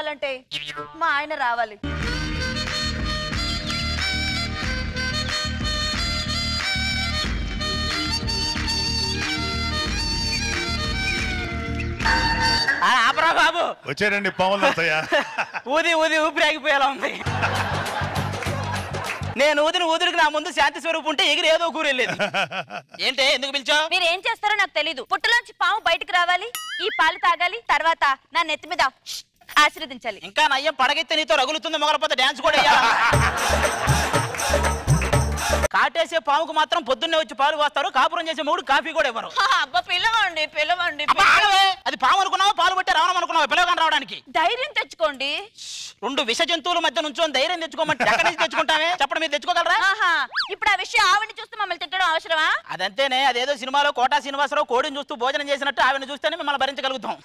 కావాలంటే మా ఆయన రావాలి. ఆపరా బాబు, వచ్చాడండి పాములు. ఊది ఊది ఊపిరి ఆగిపోయేలా ఉంది. నేను ఊదిరికి నా ముందు శాంతి స్వరూపు ఉంటే ఎగిరి ఏదో కూర వెళ్ళేది. ఏంటి, ఎందుకు పిలిచావు? మీరు ఏం చేస్తారో నాకు తెలీదు. పుట్టలోంచి పాము బయటకు రావాలి, ఈ పాలు తాగాలి, తర్వాత నా నెత్తి మీద ఆశీర్వదించాలి. ఇంకా నయ్యం పడగెత్తే నీతో రగులుతుంది, మొగలపోతే డాన్స్ కూడా వేయాలి. కాటేసే పాముకు మాత్రం పొద్దున్నే వచ్చి పాలు పోస్తారు, కాపురం చేసే మూడు కాఫీ కూడా ఇవ్వరు. అబ్బా పిలవండి పిలవండి. అది పాము అనుకున్నావా, పాలు పట్టే రావడం అనుకున్నావా పిలవగానే రావడానికి? ధైర్యం తెచ్చుకోండి. రెండు విష జంతువుల మధ్య నుంచో ధైర్యం తెచ్చుకోమంటే ఎక్కడి నుంచి తెచ్చుకుంటామే చెప్పండి, మీరు తెచ్చుకోగలరా? ఇప్పుడు ఆ విషయం ఆవిడని చూస్తే మమ్మల్ని తిట్టడం అవసరమా? అదంతేనే, అదేదో సినిమాలో కోటా శ్రీనివాసరావు కోడిని చూస్తూ భోజనం చేసినట్టు ఆవిడని చూస్తేనే మిమ్మల్ని భరించగలుగుతాం.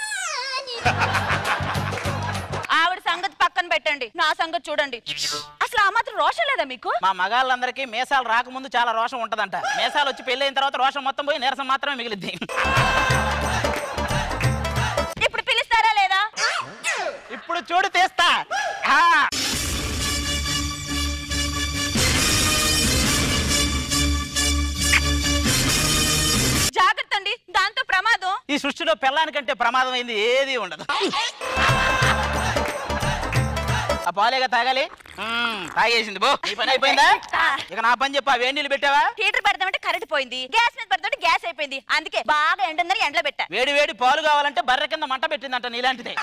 ఆవిడ సంగతి పక్కన పెట్టండి, నా సంగతి చూడండి. అసలు ఆ మాత్రం రోషం లేదా మీకు? మా మగాళ్ళందరికీ మేసాలు రాకముందు చాలా రోషం ఉంటదంట. మేసాలు వచ్చి పెళ్లి అయిన తర్వాత రోషం మొత్తం పోయి నీరసం మాత్రమే మిగిలిద్ది. ఇప్పుడు పిలుస్తారా లేదా? ఇప్పుడు చూడు తీస్తా. జాగ్రత్త అండి, దాంతో ప్రమాదం. ఈ సృష్టిలో పెళ్ళానికంటే ప్రమాదం అయింది ఏది ఉండదు. ఆ పాలేగా తాగాలి. తాగేసింది బో, ఈ పని అయిపోయిందా? ఇక నా పని చెప్పా, వేడి నీళ్ళు పెట్టావా? హీటర్ పెడతామంటే కరెంట్ పోయింది, గ్యాస్ మీద పెడతామంటే గ్యాస్ అయిపోయింది, అందుకే బాగా ఎండని ఎండలో పెట్టా. వేడి వేడి పాలు కావాలంటే బర్రె కింద మంట పెట్టిందంట నీలాంటిదే.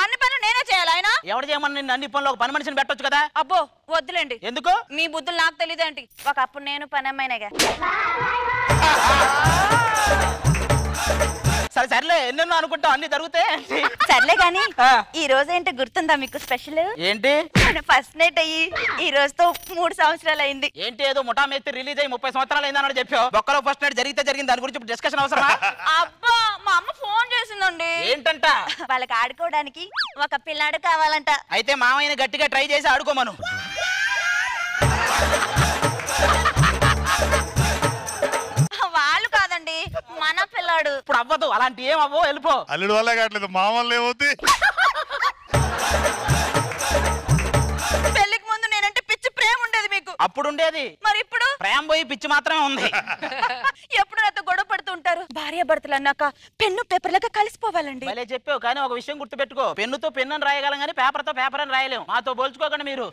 అన్ని పనులు నేనే చేయాలి. ఆయన ఎవరు చేయమని నిన్ను అన్ని పనులు ఒక పని మనిషిని పెట్టొచ్చు కదా? అబ్బో వద్దులేండి. ఎందుకు? మీ బుద్ధులు నాకు తెలియదేంటి, ఒకప్పుడు నేను పని అమ్మాయినగా. సరే సర్లే, ఎన్నెన్నో అనుకుంటాం, అన్ని జరుగుతాయి. సర్లే గాని ఈ రోజు ఏంటో గుర్తుందా మీకు? స్పెషల్ ఏంటి? ఫస్ట్ నైట్ అయ్యి ఈ రోజుతో 3 సంవత్సరాలు అయింది. ఏంటి, ఏదో ముఠా మేస్త్రి రిలీజ్ అయ్యి 30 సంవత్సరాలు అయిందని చెప్పావు. బొక్కలో ఫస్ట్ నైట్ జరిగితే జరిగింది, దాని గురించి డిస్కషన్ అవసరమా? అబ్బా మా అమ్మ ఫోన్ చేసిందండి. ఏంటంట? వాళ్ళకి ఆడుకోవడానికి ఒక పిల్లాడు కావాలంట. అయితే మామయ్యని గట్టిగా ట్రై చేసి ఆడుకోమను. వాళ్ళు కాదండి, మన పిల్లాడు. ఇప్పుడు అవ్వదు, అలాంటి ఏం అవ్వో, వెళ్ళిపో. అల్లుడు వల్లే కావట్లేదు, మా వల్ల ఏమవుతుంది? పెళ్లికి ముందు నేనంటే పిచ్చి ప్రేమ ఉండేది మీకు. అప్పుడు ఉండేది, మరి ఇప్పుడు ప్రేమ పోయి పిచ్చి మాత్రమే ఉంది. ఎప్పుడు నాతో గొడవ పడుతూ ఉంటారు. భార్య భర్తలు అన్నాక పెన్ను పేపర్ లాగా కలిసిపోవాలండి. భలే చెప్పావు, కానీ ఒక విషయం గుర్తుపెట్టుకో, పెన్నుతో పెన్నుని రాయగలం కానీ పేపర్ తో పేపర్ అని రాయలేము. మాతో పోల్చుకోకండి మీరు.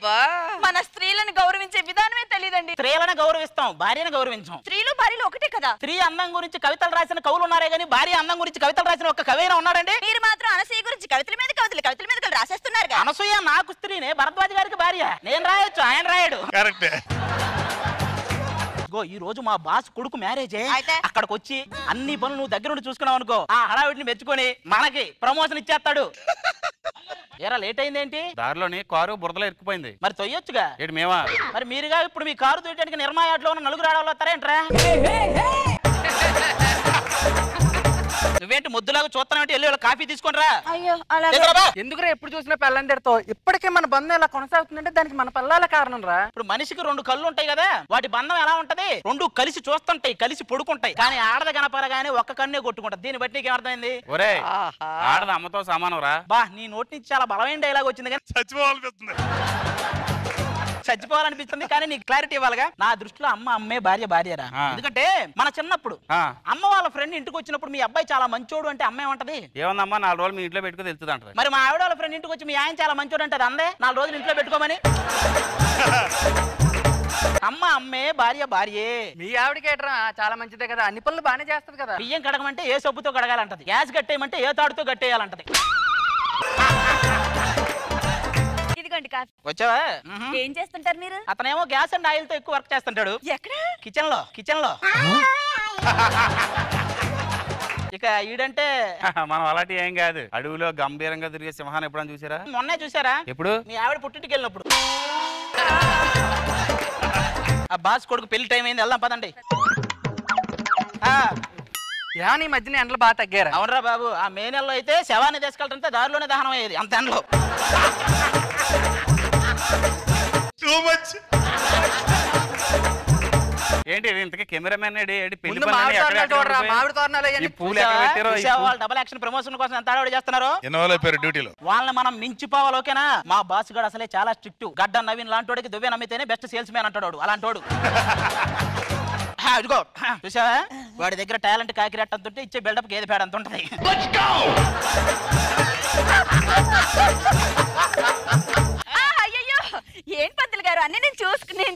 మన స్త్రీలను గౌరవించే విధానమే తెలియదండి. స్త్రీలను గౌరవిస్తాం, భార్యను గౌరవించాం. స్త్రీలు భార్యలు ఒకటే కదా. స్త్రీ అందం గురించి కవితలు రాసిన కవులు ఉన్నారే గానీ భార్య అందం గురించి కవితలు రాసిన ఒక కవైనా ఉన్నాడండి? మీరు మాత్రం అనసూయ గురించి కవితల మీద కవితలు రాసేస్తున్నారు. అనసూయ నాకు స్త్రీనే, భరద్వాజ్ గారికి భార్య. నేను రాయొచ్చు, ఆయన రాయడు. కరెక్టే. ఈ రోజు మా బాస్ కొడుకు మ్యారేజే. అయితే అక్కడికి వచ్చి అన్ని పనులు నువ్వు దగ్గర నుండి చూసుకున్నావు అనుకో, ఆ హడావిడిని మెచ్చుకొని మనకి ప్రమోషన్ ఇచ్చేస్తాడు. ఏరా లేట్ అయిందేంటి? దారిలోని కారు బురదలో ఇరుక్కుపోయింది. మరి తొయ్యొచ్చుగా. ఏంటి మేమా? మరి మీరుగా ఇప్పుడు మీ కారు తొయ్యడానికి నిర్మాయాట్లో ఉన్న నలుగురు ఆడవాళ్ళు వస్తారేంట్రా? నువ్వేంటి ముద్దులాగా చూస్తానంటే వెళ్ళి కాఫీ తీసుకుంటరా. అయ్యో ఎందుకురా ఎప్పుడు చూసినా పెళ్ళందరితో ఇప్పటికే మన బంధం ఎలా కొనసాగుతుందంటే దానికి మన పిల్లల కారణం రా. ఇప్పుడు మనిషికి 2 కళ్ళు ఉంటాయి కదా, వాటి బంధం ఎలా ఉంటది? 2 కలిసి చూస్తుంటాయి, కలిసి పడుకుంటాయి. కానీ ఆడద కనపరగానే ఒక్క కన్నే కొట్టుకుంటది. దీన్ని బట్టి నీకు ఏమర్థమైంది? ఒరే ఆడది అమ్మతో సమానం రా. బా, నీ నోటి నుంచి చాలా బలమైన డైలాగ్ వచ్చింది కానీ చచ్చిపోవాలనిపిస్తుంది. చచ్చిపోవాలనిపిస్తుంది కానీ నీకు క్లారిటీ ఇవ్వాలిగా. నా దృష్టిలో అమ్మ అమ్మే, భార్య భార్యరా. ఎందుకంటే మన చిన్నప్పుడు అమ్మ వాళ్ళ ఫ్రెండ్ ఇంటికి వచ్చినప్పుడు మీ అబ్బాయి చాలా మంచోడు అంటే అమ్మ ఏమంటది? ఏమన్నా 4 రోజులు మీ ఇంట్లో పెట్టుకుని తెలుస్తుంది అంటారు. మరి మా ఆవిడ వాళ్ళ ఫ్రెండ్ ఇంటికి వచ్చి మీ ఆయన చాలా మంచోడు అంటే అందే 4 రోజులు ఇంట్లో పెట్టుకోమని. అమ్మ అమ్మే, భార్య భార్యే. మీ ఆవిడకేట్రా చాలా మంచిదే కదా, అన్ని పనులు బాగానే చేస్తుంది కదా. బియ్యం కడగమంటే ఏ సబ్బుతో కడగాలంటది, గ్యాస్ కట్టేయమంటే ఏ తాడుతో కట్టేయాలంటది. ఇదిగోండి కాఫీ. వచ్చావా? ఏం చేస్తుంటారు మీరు? అతనేమో గ్యాస్ అండ్ ఆయిల్ తో ఎక్కువ వర్క్ చేస్తుంటాడు. ఎక్కడ? కిచెన్ లో. ఇక ఈడంటే మనం అలాంటి ఏం కాదు. అడవిలో గంభీరంగా తిరిగే సింహాన్ని ఎప్పుడైనా చూసారా? మొన్నే చూసారా? ఎప్పుడు? మీ ఆవిడ పుట్టింటికి వెళ్ళినప్పుడు. ఆ బాస్ కొడుకు పెళ్లి టైం అయింది, వెళ్దాం పదండి. ఈ మధ్యన ఎండలు బాగా తగ్గారా? అవునరా బాబు, ఆ మే నెలలో అయితే శవాన్ని తీసుకెళ్తుంటే దారిలోనే దహనం అయ్యేది, అంత ఎండలో. ఏంటి ఇంతకీ కెమెరామెన్ ముందు మామిడి తోరణాలు చూడరా, మామిడి తోరణాలు ఈ అయ్యండి. పూలు ఎక్కడ పెట్టారో ఈ వాళ్ళు డబుల్ యాక్షన్ ప్రమోషన్ కోసం ఎంత ఆడవాడు చేస్తున్నారు. ఇన్వాల్వ్ అయిపోయారు డ్యూటీలో. వాళ్ళని మనం మించిపోవాలి. ఓకేనా? మా బాస్ గారు అసలే చాలా స్ట్రిక్ట్. గడ్డ నవీన్ లాంటి దువ్వే నమ్మితేనే బెస్ట్ సేల్స్ మ్యాన్ అంటాడు అలాంటోడు. ఇదిగో చూసావా, వాడి దగ్గర టాలెంట్ కాకిరెట్ అంత ఉంటే ఇచ్చే బిల్డప్ గేదె పేడ అంత ఉంటది. అయ్యో ఏం పంతులు గారు అన్ని నేను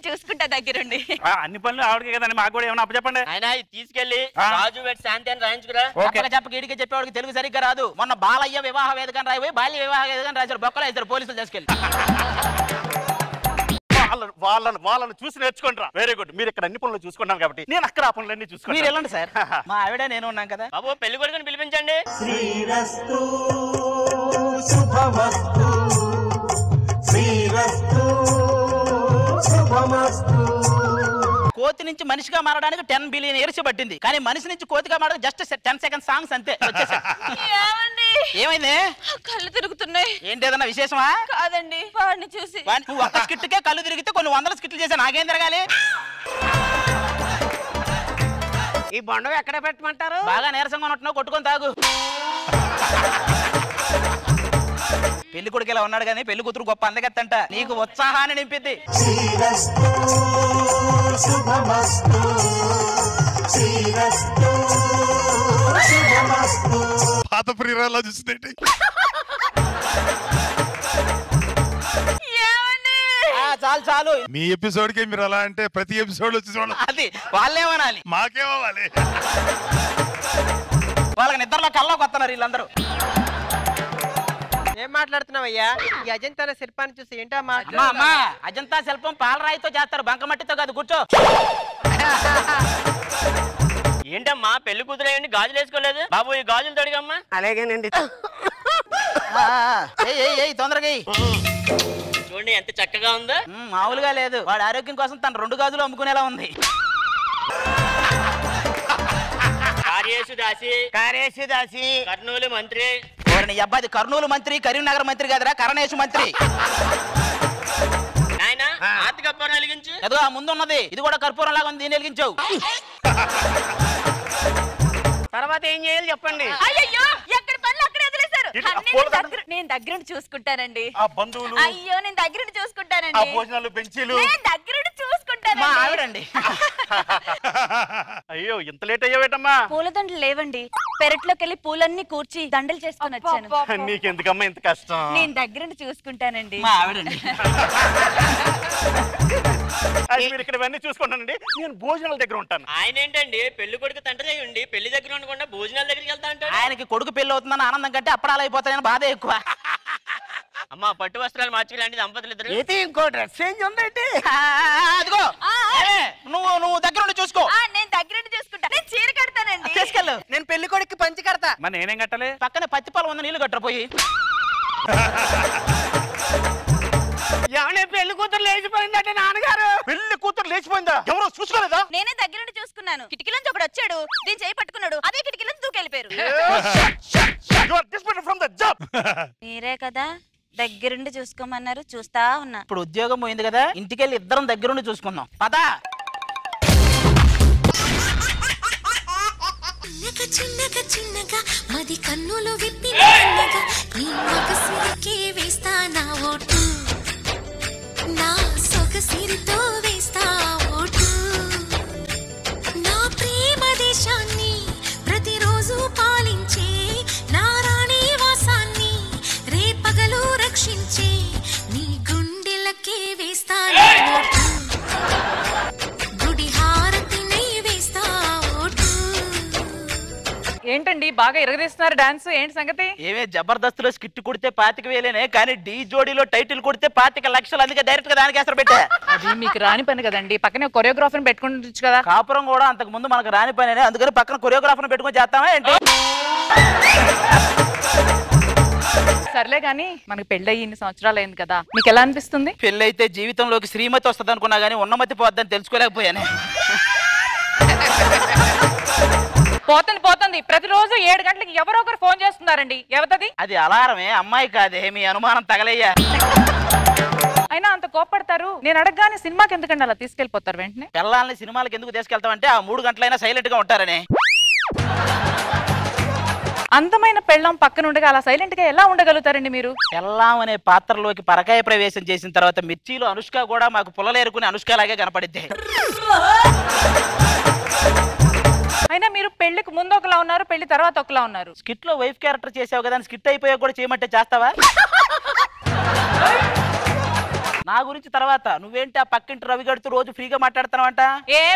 చూసుకుంటా దగ్గరుండి. అన్ని పనులు ఆవిడకి కదండి, మాకు కూడా ఏమన్నా అప్పచెప్పండి. ఆయన తీసుకెళ్లి రాజు వెట్ శాంతి అని రాయించుకురా. చెప్పక ఈడికి చెప్పేవాడికి తెలుగు సరిగ్గా రాదు. మొన్న బాలయ్య వివాహ వేదికని రాయిపోయి బాల్య వివాహ వేదికని రాశారు. బొక్కలు వేస్తారు పోలీసులు తీసుకెళ్ళి. వాళ్ళని చూసి నేర్చుకుంటారా. Very good. మీరు ఇక్కడ అన్ని పనులు చూసుకుంటాను కాబట్టి నేను అక్కడ ఆ పనులన్నీ చూసుకుంటాను. మీరు వెళ్ళండి సార్, మా ఆవిడ నేను ఉన్నాం కదా. బాబు పెళ్లి కొడుకుని పిలిపించండి. శ్రీరస్తు శుభమస్తు శ్రీరస్తు శుభమస్తు. కోతి నుంచి మనిషిగా మారడానికి 10 బిలియన్ ఇయర్స్ పట్టింది, కానీ మనిషి నుంచి కోతిగా మారడానికి జస్ట్ 10 సెకండ్ సాంగ్స్ అంతే. ఏమైంది? కళ్ళు తిరుగుతున్నాయి. ఏంటి ఏదన్నా విశేషమా? కాదండి, వాడిని చూసి. నువ్వు ఒక్క స్కిట్కే కళ్ళు తిరిగితే కొన్ని 100 స్కిట్లు చేశా, నాకేం తిరగాలి? ఈ బొండం ఎక్కడ పెట్టమంటారు? బాగా నీరసంగా ఉంటున్నావు, కొట్టుకొని తాగు. పెళ్లి కొడుకు ఇలా ఉన్నాడు కానీ పెళ్లి కూతురు గొప్ప అందగత్తంట, నీకు ఉత్సాహాన్ని నింపిద్ది. శ్రీరస్తు శుభమస్తు శ్రీరస్తు శుభమస్తు. పాత ప్రియురాల్లో చూసిందేంటి? చాలు మీ ఎపిసోడ్ కి మీరు అలా అంటే ప్రతి ఎపిసోడ్ వచ్చి చూడాలి. అది వాళ్ళేమనాలి, మాకేమవ్వాలి? వాళ్ళకి నిద్రలో కల్లోకి వస్తున్నారు వీళ్ళందరూ. ఏం మాట్లాడుతున్నావయ్యా? ఈ అజంతా శిల్పాన్ని చూసి ఏంటా అమ్మా అజంతా శిల్పం పాలరాయితో చేస్తారు, బంకమట్టితో కాదు. కూర్చో. ఏంటమ్మా పెళ్లి కూతురు అయ్యండి గాజులు వేసుకోలేదు? బాబు ఈ గాజులు తొడిగమ్మా. అలాగేనండి. తొందరగా చూడండి ఎంత చక్కగా ఉందో. మామూలుగా లేదు, వాడి ఆరోగ్యం కోసం తన 2 గాజులు అమ్ముకునేలా ఉంది. కార్యేశు దాసి కర్నూలు మంత్రి. నీ అబ్బాయి కర్నూలు మంత్రి, కరీంనగర్ మంత్రి కాదురా, కరణేశు మంత్రి. నాయనా ఆర్తి కర్పూరం వెలిగించు. ఏదో ఆ ముందున్నది ఇది కూడా కర్పూరం లాగా ఉంది, దీన్ని వెలిగించావు. తర్వాత ఏం చేయాలి చెప్పండి. అయ్యో ఎక్కడ పనులు అక్కడ వదిలేశారు. నేను దగ్గరుండి చూసుకుంటానండి. ఆ బంధువులు, అయ్యో నేను దగ్గరుండి ఆ చూసుకుంటానండి. భోజనాలు బెంచీలు. నేను దగ్గరుండి మా చూసుకుంటానండి. ఆవిడండి. అయ్యో ఇంత లేట్ అయ్యావేటమ్మా? పూలదండలు లేవండి, పెరట్లోకి వెళ్ళి పూలన్నీ కూర్చి దండలు చేసుకొని వచ్చాను. నీకెందుకమ్మా ఇంత కష్టం? నేను దగ్గరుండి చూసుకుంటానండి. మా ఆవిడండి. మీరు ఇక్కడ ఇవన్నీ చూసుకుంటానండి, నేను భోజనాల దగ్గర ఉంటాను. ఆయన ఏంటండి పెళ్లి కొడుకు తండ్రి అయ్యండి పెళ్లి దగ్గర ఉండకుండా భోజనాల దగ్గరికి వెళ్తా అంటాడు. ఆయనకి కొడుకు పెళ్లి అవుతుందని ఆనందం కంటే అప్పడాలు అయిపోతాయని బాధ ఎక్కువ. అమ్మా పట్టు వస్త్రాలు మార్చుకోండి దంపతులు ఇద్దరు. అయితే ఇంకో డ్రెస్ చేంజ్ ఉందండి. అదిగో నువ్వు దగ్గరుండి చూసుకో. నేను దగ్గరుండి చూసుకుంటా. నేను చీర కడతానండి. తీసుకెళ్ళు. నేను పెళ్లి కొడుకు పంచి కడతా. మరి నేనేం కట్టాలి? పక్కనే పత్తి పొలం ఉంది, నీళ్లు కట్టపోయి. పెళ్లి కూతురు లేచిపోయిందంటే నాన్నగారు. పెళ్లి కూతురు లేచిపోయిందా? ఎవరో చూసుకోలేదా? నేనే దగ్గరుండి చూసుకున్నాను. కిటికీలోంచి ఒకడు వచ్చాడు, దీని చేయి పట్టుకున్నాడు, అదే కిటికీలోంచి దూకెళ్ళిపోయారు. మీరే కదా దగ్గరుండి చూసుకోమన్నారు, చూస్తా ఉన్నా. ఇప్పుడు ఉద్యోగం పోయింది కదా, ఇంటికెళ్ళి ఇద్దరం దగ్గరుండి చూసుకుందాం. పదా చిన్నగా చిన్నగా మది కన్నులు విప్పి నీ మగసిరికే వేస్తా నా ఓటు, నా సొగసిరితో వేస్తా ఓటు, నా ప్రేమ దేశాన్ని ప్రతిరోజు పాలించే నా రాణి వాసాన్ని రేపగలు రక్షించే నీ గుండెలకే వేస్తా నా ఓటు, గుడి హారతినై వేస్తా ఓటు. ఏంటండి బాగా ఇరగదీస్తున్నారు డాన్స్, ఏంటి సంగతి? ఏమే జబర్దస్త్ లో స్కిట్ కొడితే 25,000 కానీ డి జోడీలో టైటిల్ కొడితే 25 లక్షలు, అందుకే డైరెక్ట్ గా దానికి ఎసరు పెట్టా. అది మీకు రాని పని కదండి, పక్కనే కొరియోగ్రాఫర్ పెట్టుకుంటు కదా. కాపురం కూడా అంతకు ముందు మనకు రాని పని, అందుకని పక్కన కొరియోగ్రాఫర్ పెట్టుకొని చేస్తామా ఏంటి? సర్లే గానీ మనకి పెళ్ళి ఇన్ని సంవత్సరాలు అయింది కదా, మీకు ఎలా అనిపిస్తుంది? పెళ్ళి అయితే జీవితంలోకి శ్రీమతి వస్తుంది అనుకున్నా గానీ ఉన్నమతి పోద్దని తెలుసుకోలేకపోయాను. పోతుంది ప్రతిరోజు 7 గంటలకి ఎవరో ఒకరు ఫోన్ చేస్తున్నారండి, ఎవతది? అది అలారమే, అమ్మాయి కాదే, మీ అనుమానం తగలయ్యా. అయినా అంత కోపడతారు. నేను అడగగానే సినిమాకి ఎందుకండి అలా తీసుకెళ్లిపోతారు వెంటనే? పిల్లల్ని సినిమాలకు ఎందుకు తీసుకెళ్తామంటే ఆ 3 గంటలైనా సైలెంట్ గా ఉంటారని. అందమైన పెళ్ళం పక్కన ఉండగా అలా సైలెంట్ గా ఎలా ఉండగలుగుతారండి మీరు? పెళ్ళాం అనే పాత్రలోకి పరకాయ ప్రవేశం చేసిన తర్వాత మిర్చిలో అనుష్క కూడా మాకు పుల్లలేరుకుని అనుష్క లాగే కనపడిద్ది. అయినా మీరు పెళ్లికి ముందు ఒకలా ఉన్నారు, పెళ్లి తర్వాత ఒకలా ఉన్నారు. స్కిట్ లో వైఫ్ క్యారెక్టర్ చేసావు కదా, స్కిట్ అయిపోయా కూడా చేయమంటే చేస్తావా? నా గురించి తర్వాత నువ్వేంటి ఆ పక్కింటి రవి గడుతూ రోజు ఫ్రీగా మాట్లాడుతున్నావంట?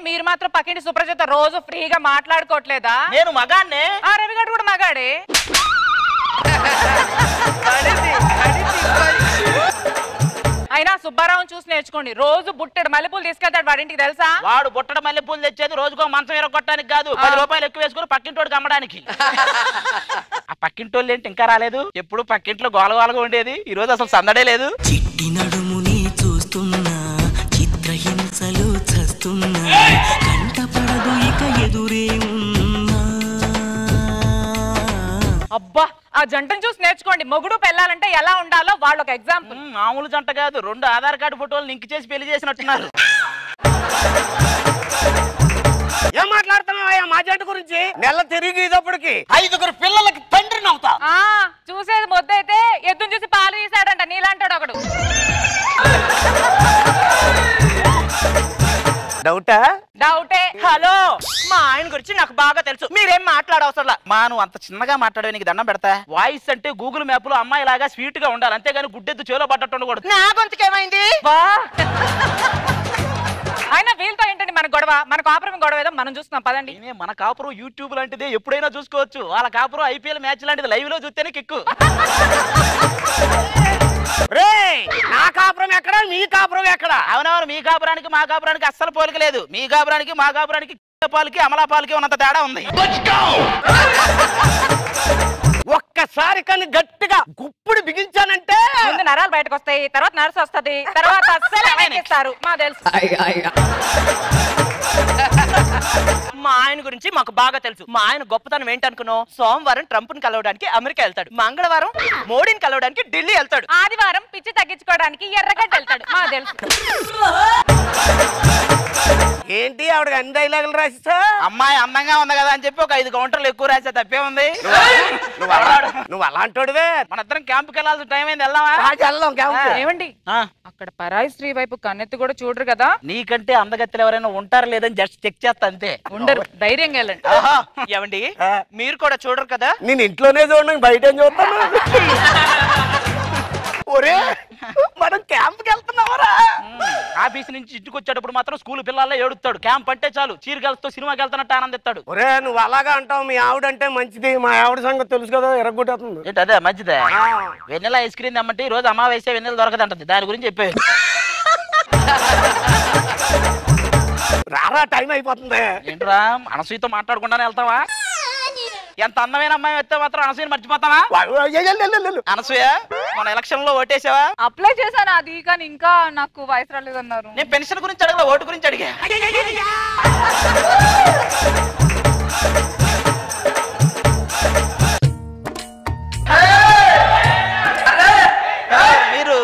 మీరు మాత్రం పక్కింటి సుప్రజత రోజు ఫ్రీగా మాట్లాడుకోవట్లేదా? నేను మగాన్నే. ఆ రవి గడు కూడా మగాడే. అయినా సుబ్బారావుని చూసి నేర్చుకోండి. రోజు బుట్టెడు మల్లెపూలు తీసుకెళ్తాడు వాడింటికి, తెలుసా? వాడు బుట్టడు మల్లెపూలు తెచ్చేది రోజుకో మంచం ఎరగొట్టడానికి కాదు, 10 రూపాయలు ఎక్కువ వేసుకుని పక్కింటోడికి అమ్మడానికి. ఆ పక్కింటోళ్ళు ఏంటి ఇంకా రాలేదు? ఎప్పుడు పక్కింట్లో గోలగోలగా ఉండేది, ఈ రోజు అసలు సందడే లేదు. చిట్టి నడుముని చూస్తున్నా, చిత్రహింసలు చస్తున్నా, కంటపడదు ఇక ఎదురే ఉన్నా. అబ్బా, ఆ జంటను చూసి నేర్చుకోండి. మొగుడు పెళ్ళాలంటే ఎలా ఉండాలో వాళ్ళు ఒక ఎగ్జాంపుల్. మామూలు జంట కాదు, 2 ఆధార్ కార్డు ఫోటోలు లింక్ చేసి పెళ్లి చేసినట్టున్నారు. ఏం మాట్లాడుతున్నావా మా జంట గురించి? నెల తిరిగి ఇదప్పటికి 5 పిల్లలకి తండ్రిని అవుతా. చూసేది మొద్దైతే ఎద్దును చూసి పాలు తీసాడంట, నీలాంటాడు ఒకడు. డౌటే. హలో, మా ఆయన గురించి నాకు బాగా తెలుసు, మీరేం మాట్లాడవసరం. మా నువ్వు అంత చిన్నగా మాట్లాడే నీకు దండం పెడతా. వాయిస్ అంటే గూగుల్ మ్యాప్ లో అమ్మాయి లాగా స్వీట్ గా ఉండాలి, అంతేగాని గుడ్డెద్దు చేలో పడ్డట్టు ఉండకూడదు. నా గొంతుకేమైంది? అయినా వీళ్ళతో ఏంటండి మన గొడవ? మన కాపురం గొడవ ఏదో మనం చూస్తున్నాం, పదండి. మన కాపురం యూట్యూబ్ లాంటిది, ఎప్పుడైనా చూసుకోవచ్చు. వాళ్ళ కాపురం ఐపీఎల్ మ్యాచ్ లాంటిది, లైవ్ లో చూస్తేనే కిక్కు. నా కాపురం ఎక్కడ, మీ కాపురం ఎక్కడ? అవునవును, మీ కాపురానికి మా కాపురానికి అస్సలు పోలిక లేదు. మీ కాపురానికి మా కాపురానికి పాలకి అమలా పాలకి ఉన్నంత తేడా ఉంది. ఒక్కసారి కానీ గట్టిగా గుప్పుడు బిగించానంటే ముందు నరాలు బయటకు వస్తాయి, తర్వాత నర్సు వస్తుంది, తర్వాత అస్సలు మా తెలుసు. మా ఆయన గురించి మాకు బాగా తెలుసు. మా ఆయన గొప్పతనం ఏంటనుకున్నావు? సోమవారం ట్రంప్ ని కలవడానికి అమెరికా వెళ్తాడు, మంగళవారం మోడీని కలవడానికి ఢిల్లీ వెళ్తాడు, ఆదివారం పిచ్చి తగ్గించుకోవడానికి ఎర్రగడ్డ వెళ్తాడు, మా తెలుసు. ఏంటి ఆవిడ అన్ని డైలాగులు రాసిస్తా? అమ్మాయి అందంగా ఉంది కదా అని చెప్పి ఒక 5 కౌంటర్లు ఎక్కువ రాసే తప్పే ఉంది. నువ్వు అలాంటోడివే. మన ఇద్దరం క్యాంపుకి వెళ్ళాల్సిన టైం అయింది, వెళ్దామా? ఏమండి, అక్కడ పరాయి స్త్రీ వైపు కన్నెత్తి కూడా చూడరు కదా? నీకంటే అందగత్తెలు ఎవరైనా ఉంటారు లేదని జస్ట్ చెక్ చేస్తా అంతే. ఉండరు, ధైర్యంగా వెళ్ళండి. ఏమండి, మీరు కూడా చూడరు కదా? నేను ఇంట్లోనే చూడండి, బయట ఏం చూస్తాను? ఒరే, మనం క్యాంప్కి వెళ్తున్నావరా? ఆఫీస్ నుంచి ఇంటికి వచ్చేటప్పుడు మాత్రం స్కూల్ పిల్లల్లో ఏడుస్తాడు. క్యాంప్ అంటే చాలు చీరగలతో సినిమాకి వెళ్తానంటే ఆనందిస్తాడు. ఒరే, నువ్వు అలాగా అంటావు. మీ ఆవిడంటే మంచిది, మా ఆవిడ సంగతి తెలుసు కదా, ఎరగొట్టేస్తుంది. ఏంటి అదే మంచిదే? వెన్నెల ఐస్ క్రీమ్ తెమ్మంటే ఈ రోజు అమావాస్య వెన్నెల దొరకదంటది, దాని గురించి చెప్పే. రారా, టైం అయిపోతుంది. ఏంట్రా, అనసూయతో మాట్లాడకుండానే వెళ్తావా? ఎంత అందమైన అమ్మాయి వస్తే మాత్రం అనసూయని మర్చిపోతావా? అనసూయ, మన ఎలక్షన్ లో ఓటేసావా? అప్లై చేశాను, అది కానీ ఇంకా నాకు వయసు రాలేదన్నారు. నేను పెన్షన్ గురించి అడగల, ఓటు గురించి అడిగా. మీరు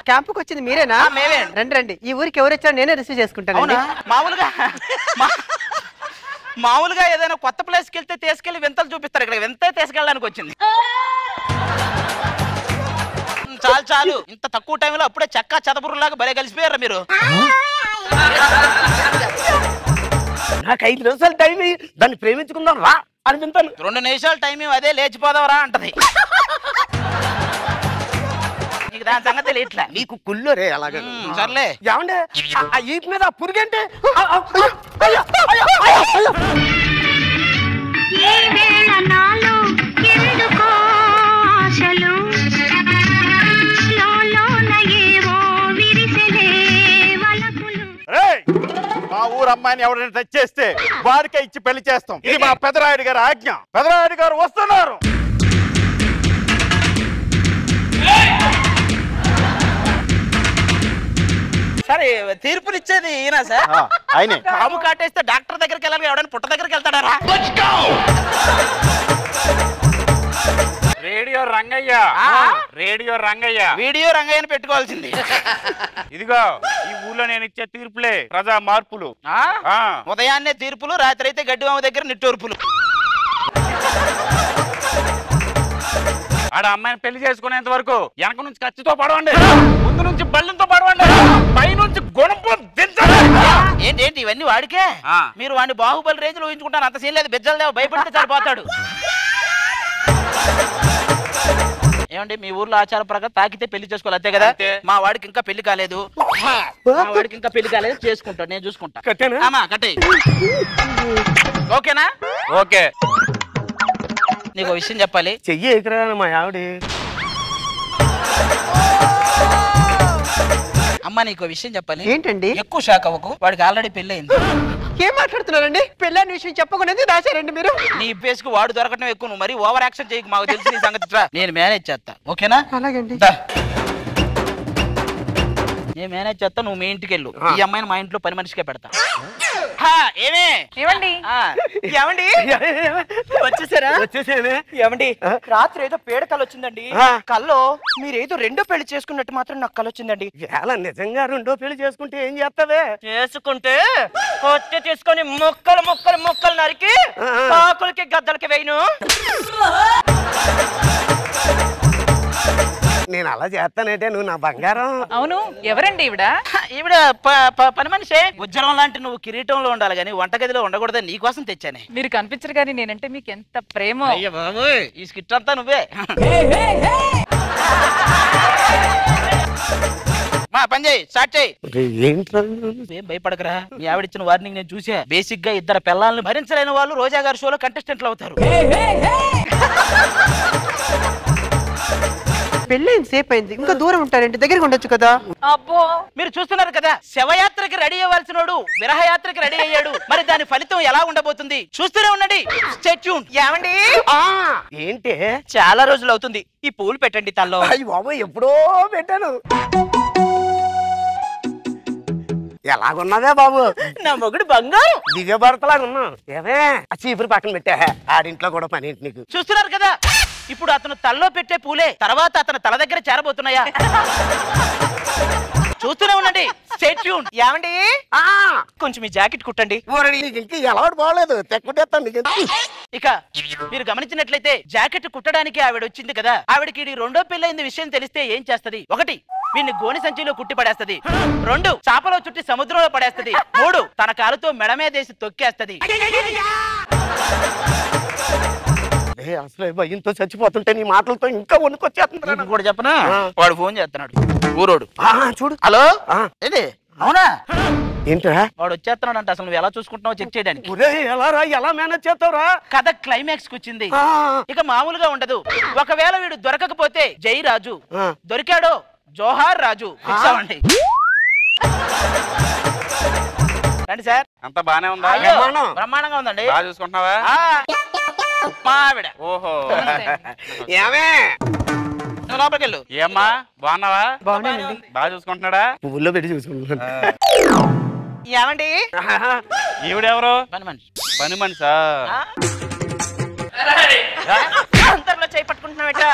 క్యాంపుకి వచ్చింది మీరేనా? మేమే. రండి రండి, ఈ ఊరికి ఎవరు వచ్చారో నేనే రిసీవ్ చేసుకుంటాను. మామూలుగా ఏదైనా కొత్త ప్లేస్కి వెళ్తే తీసుకెళ్లి వింతలు చూపిస్తారు, ఇక్కడ వింత తీసుకెళ్ళడానికి వచ్చింది. చాలు చాలు, ఇంత తక్కువ టైంలో అప్పుడే చెక్క చెదపురులాగా భలే కలిసిపోయారా మీరు. నాకు 5 నిమిషాలు టైం, దాన్ని ప్రేమించుకుందాం రా అని వింటాను. 2 నిమిషాలు టైం, అదే లేచిపోదాం రా అంటది. నీకు దాని సంగతి తెలియట్లే. నీకు కుళ్ళరే అలాగే. సర్లే. ఏమంటే ఆ ఈపు మీద పురుగంటే మా ఊరు అమ్మాయిని ఎవరైనా టచ్ చేస్తే వాడికే ఇచ్చి పెళ్లి చేస్తాం. ఇది మా పెదరాయుడు గారి ఆజ్ఞ. పెదరాయుడు గారు వస్తున్నారు. సరే, తీర్పునిచ్చేది ఈయన సార్? ఆయనే. పాము కాటేస్తే డాక్టర్ దగ్గరికి వెళ్ళాలి, ఎవడైనా పుట్ట దగ్గరికి వెళ్తాడారా? Radio Rangayya radio Rangayya video రంగయ్యని పెట్టుకోవాల్సింది. ఇదిగో ఈ ఊళ్ళో నేను ఇచ్చే తీర్పులే ప్రజా మార్పులు. ఉదయాన్నే తీర్పులు, రాత్రి అయితే గడ్డివామ దగ్గర నిట్టూర్పులు. ఆడ అమ్మాయిని పెళ్లి చేసుకునేంత వరకు వెనక నుంచి ఖర్చుతో పడవండి, ముందు నుంచి బళ్ళంతో పడవండి, పై నుంచి గుణపు దించండి. ఏంటి ఇవన్నీ వాడికే? మీరు వాడిని బాహుబలి రేంజ్ లో ఊహించుకుంటాను. అంత సీన్ లేదు. బెజ్జలు లేవు, భయపడితే సరిపోతాడు. ఏమండి మీ ఊర్లో ఆచార ప్రకారం తాకితే పెళ్లి చేసుకోవాలి అంతే కదా? మా వాడికి ఇంకా పెళ్లి కాలేదు. చేసుకుంటాడు, నేను చూసుకుంటా. కట్టే ఓకేనా? ఓకే. నీకు విషయం చెప్పాలి. చెయ్యి ఎక్కరా మా ఆవిడ. అమ్మ నీకు విషయం చెప్పాలి. ఏంటండి? ఎక్కువ షాక్ అవ్వకు, వాడికి ఆల్రెడీ పెళ్లి అయింది. ఏం మాట్లాడుతున్నారండి? పెళ్ళని విషయం చెప్పకుండా రాశారండి మీరు. నీ పేసుకు వాడు దొరకటం ఎక్కువ, నువ్వు మరి ఓవర్ యాక్షన్ చేయకు. మాకు తెలిసి నీ సంగతి నేను మేనేజ్ చేస్తా. ఓకేనా? అలాగండి. నేను మేనేజ్ చేస్తా, నువ్వు మీ ఇంటికి వెళ్ళు. ఈ అమ్మాయిని మా ఇంట్లో పని మనిషికే పెడతా. ఏమండి వచ్చేసారా? ఏమండి రాత్రి ఏదో పేడ కళ వచ్చిందండి. కల్లో మీరేదో రెండో పెళ్లి చేసుకున్నట్టు మాత్రం నాకు కళ వచ్చిందండి. ఎలా నిజంగా రెండో పెళ్లి చేసుకుంటే ఏం చేస్తావే? చేసుకుంటే కొట్టి తీసుకొని మొక్కలు మొక్కలు మొక్కలు నరికి కాకులకి గద్దలకి వేయను. నేను అలా చేస్తానంటే నువ్వు నా బంగారం. అవును, ఎవరండి ఈవిడ? ఈవిడ పని మనిషే. ఉజ్జరం లాంటి నువ్వు కిరీటంలో ఉండాలి కానీ వంటగదిలో ఉండకూడదని నీకోసం తెచ్చానే. మీరు కనిపించరు కానీ నేనంటే మీకు ఎంత ప్రేమ. అయ్య బాబోయ్, ఈ స్కిట్ అంతా నువ్వే. మా పని చేయి, స్టార్ట్ చేయి. ఏం భయపడకరా, మీ ఆవిడిచ్చిన వార్నింగ్ నేను చూసా. బేసిక్ గా ఇద్దరు పిల్లల్ని భరించలేని వాళ్ళు రోజా గారి షోలో కంటెస్టెంట్లు అవుతారు. పెళ్ళైంది సేపు అయింది, ఇంకా దూరం ఉంటారండి, దగ్గరికి ఉండొచ్చు కదా. అబ్బో, మీరు చూస్తున్నారు కదా, శవయాత్రకి రెడీ అవ్వాల్సినోడు విరహయాత్రకి రెడీ అయ్యాడు. మరి దాని ఫలితం ఎలా ఉండబోతుంది చూస్తూనే ఉండండి. Stay tune. ఏమండి ఏంటి చాలా రోజులు అవుతుంది, ఈ పూలు పెట్టండి తల్లో. అయ్యి బాబు ఎప్పుడో పెట్టాను. ఎలాగున్నదే బాబు? నా మొగుడు బంగారం. దివ్య భర్తలాగా ఉన్నావు. ఏమే ఆ చీపురు పక్కన పెట్టా, ఆడింట్లో కూడా పని ఏంటి నీకు? చూస్తున్నారు కదా, ఇప్పుడు అతను తల్లో పెట్టే పూలే తర్వాత అతను తల దగ్గర చేరబోతున్నాయా? చూస్తూనే ఉండండి. Stay tune. ఏమండి కొంచెం ఈ జాకెట్ కుట్టండి. ఇంకా ఎలవాడు బాగలేదు, తెక్కుట్టేస్తాను. ఇక మీరు గమనించినట్లయితే జాకెట్ కుట్టడానికి ఆవిడ వచ్చింది కదా, ఆవిడకి రెండో పెళ్ళైంది విషయం తెలిస్తే ఏం చేస్తది? 1, వీడిని గోని సంచిలో కుట్టి పడేస్తది. 2, చాపలో చుట్టి సముద్రంలో పడేస్తది. 3, తన కాలుతో మెడమేదేసి తొక్కేస్తది. అసలు భయంతో చచ్చిపోతుంటే నీ మాటలతో ఇంకా వణుకొచ్చేస్తుంది. కూడా చెప్పనా, వాడు ఫోన్ చేస్తున్నాడు ఊరోడు. చూడు. హలో, ఏది? అవునా? ఏంట్రా వాడు వచ్చేస్తున్నాడు అంట. అసలు నువ్వు ఎలా చూసుకుంటున్నావు చెక్ చేయడానికి. ఎలా రా, ఎలా మేనేజ్ చేస్తావురా? కథ క్లైమాక్స్ కు వచ్చింది. ఇక మామూలుగా ఉండదు. ఒకవేళ వీడు దొరకకపోతే జై రాజు, దొరికాడో జోహార్ రాజు. ఫిక్స్ అవ్వండి. రండి సార్. అంత బానే ఉందా? బ్రహ్మాండంగా ఉందండి. బాగా చూసుకుంటున్నావా? మా ఆవిడ. ఓహో, ఏమే నువ్వు లోపలికి వెళ్ళు. ఏమ్మా బాగున్నావా? బాగున్నానండి. బాగా చూసుకుంటున్నాడా? పువ్వుల్లో పెట్టి చూసుకుంటున్నాను. ఏమండి ఈవిడెవరు? పని మనిషి. పని మనిషా? అంతర్లో చేయి పట్టుకుంటున్నావేట?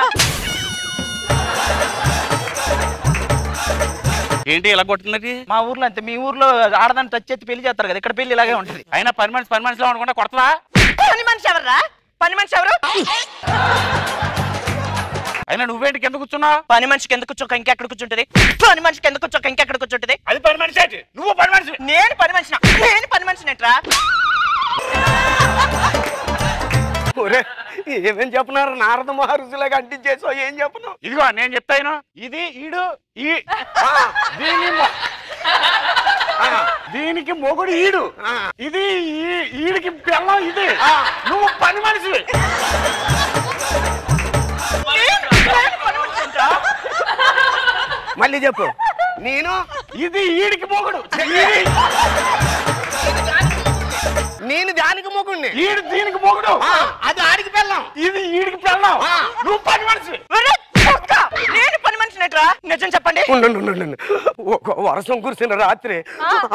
ఏంటి ఇలా కొడుతున్నది? మా ఊర్లో అంతే. మీ ఊర్లో ఆడదాన్ని టచ్ చేసి పెళ్లి చేస్తారు కదా, ఇక్కడ పెళ్లి ఇలాగే ఉంటది. అయినా పని మనిషిలో ఉండకుండా కొడతావా? పని మనిషి ఎవర్రా? పని మనిషి ఎవరు? అయినా నువ్వేంటి కింద కూర్చున్నావు? పని మనిషికి ఎందుకు కూర్చోక ఇంకెక్కడ కూర్చుంటది? పని మనిషికి ఎందుకు కూర్చోక ఇంకెక్కడ కూర్చుంటది? అది పని మనిషి ఏంటి? నువ్వు పని మనిషి. నేను పని మనిషినా? నేను పని మనిషినేట్రా? ఏమేం చెప్పినారు? నారద మహర్షులాగా అంటించేసావు. ఏం చెప్పను? ఇదిగో నేను చెప్తాను. ఇది ఈడు, దీనికి మొగుడు ఈడు, ఇది ఈడికి పిల్లం, ఇది నువ్వు పని మనిషి. మళ్ళీ చెప్పు. నేను ఇది ఈడికి మొగుడు, నేను దానికి మొగుడిని, ఈడు దీనికి మొగుడు, అది ఆడికి పెళ్ళాం, ఇది ఈడికి పెళ్ళం. నువ్వు పని మనిషి. నేను పని మనిషినేట్రా? నిజం చెప్పండి. ఒక వర్షం కురిసిన రాత్రి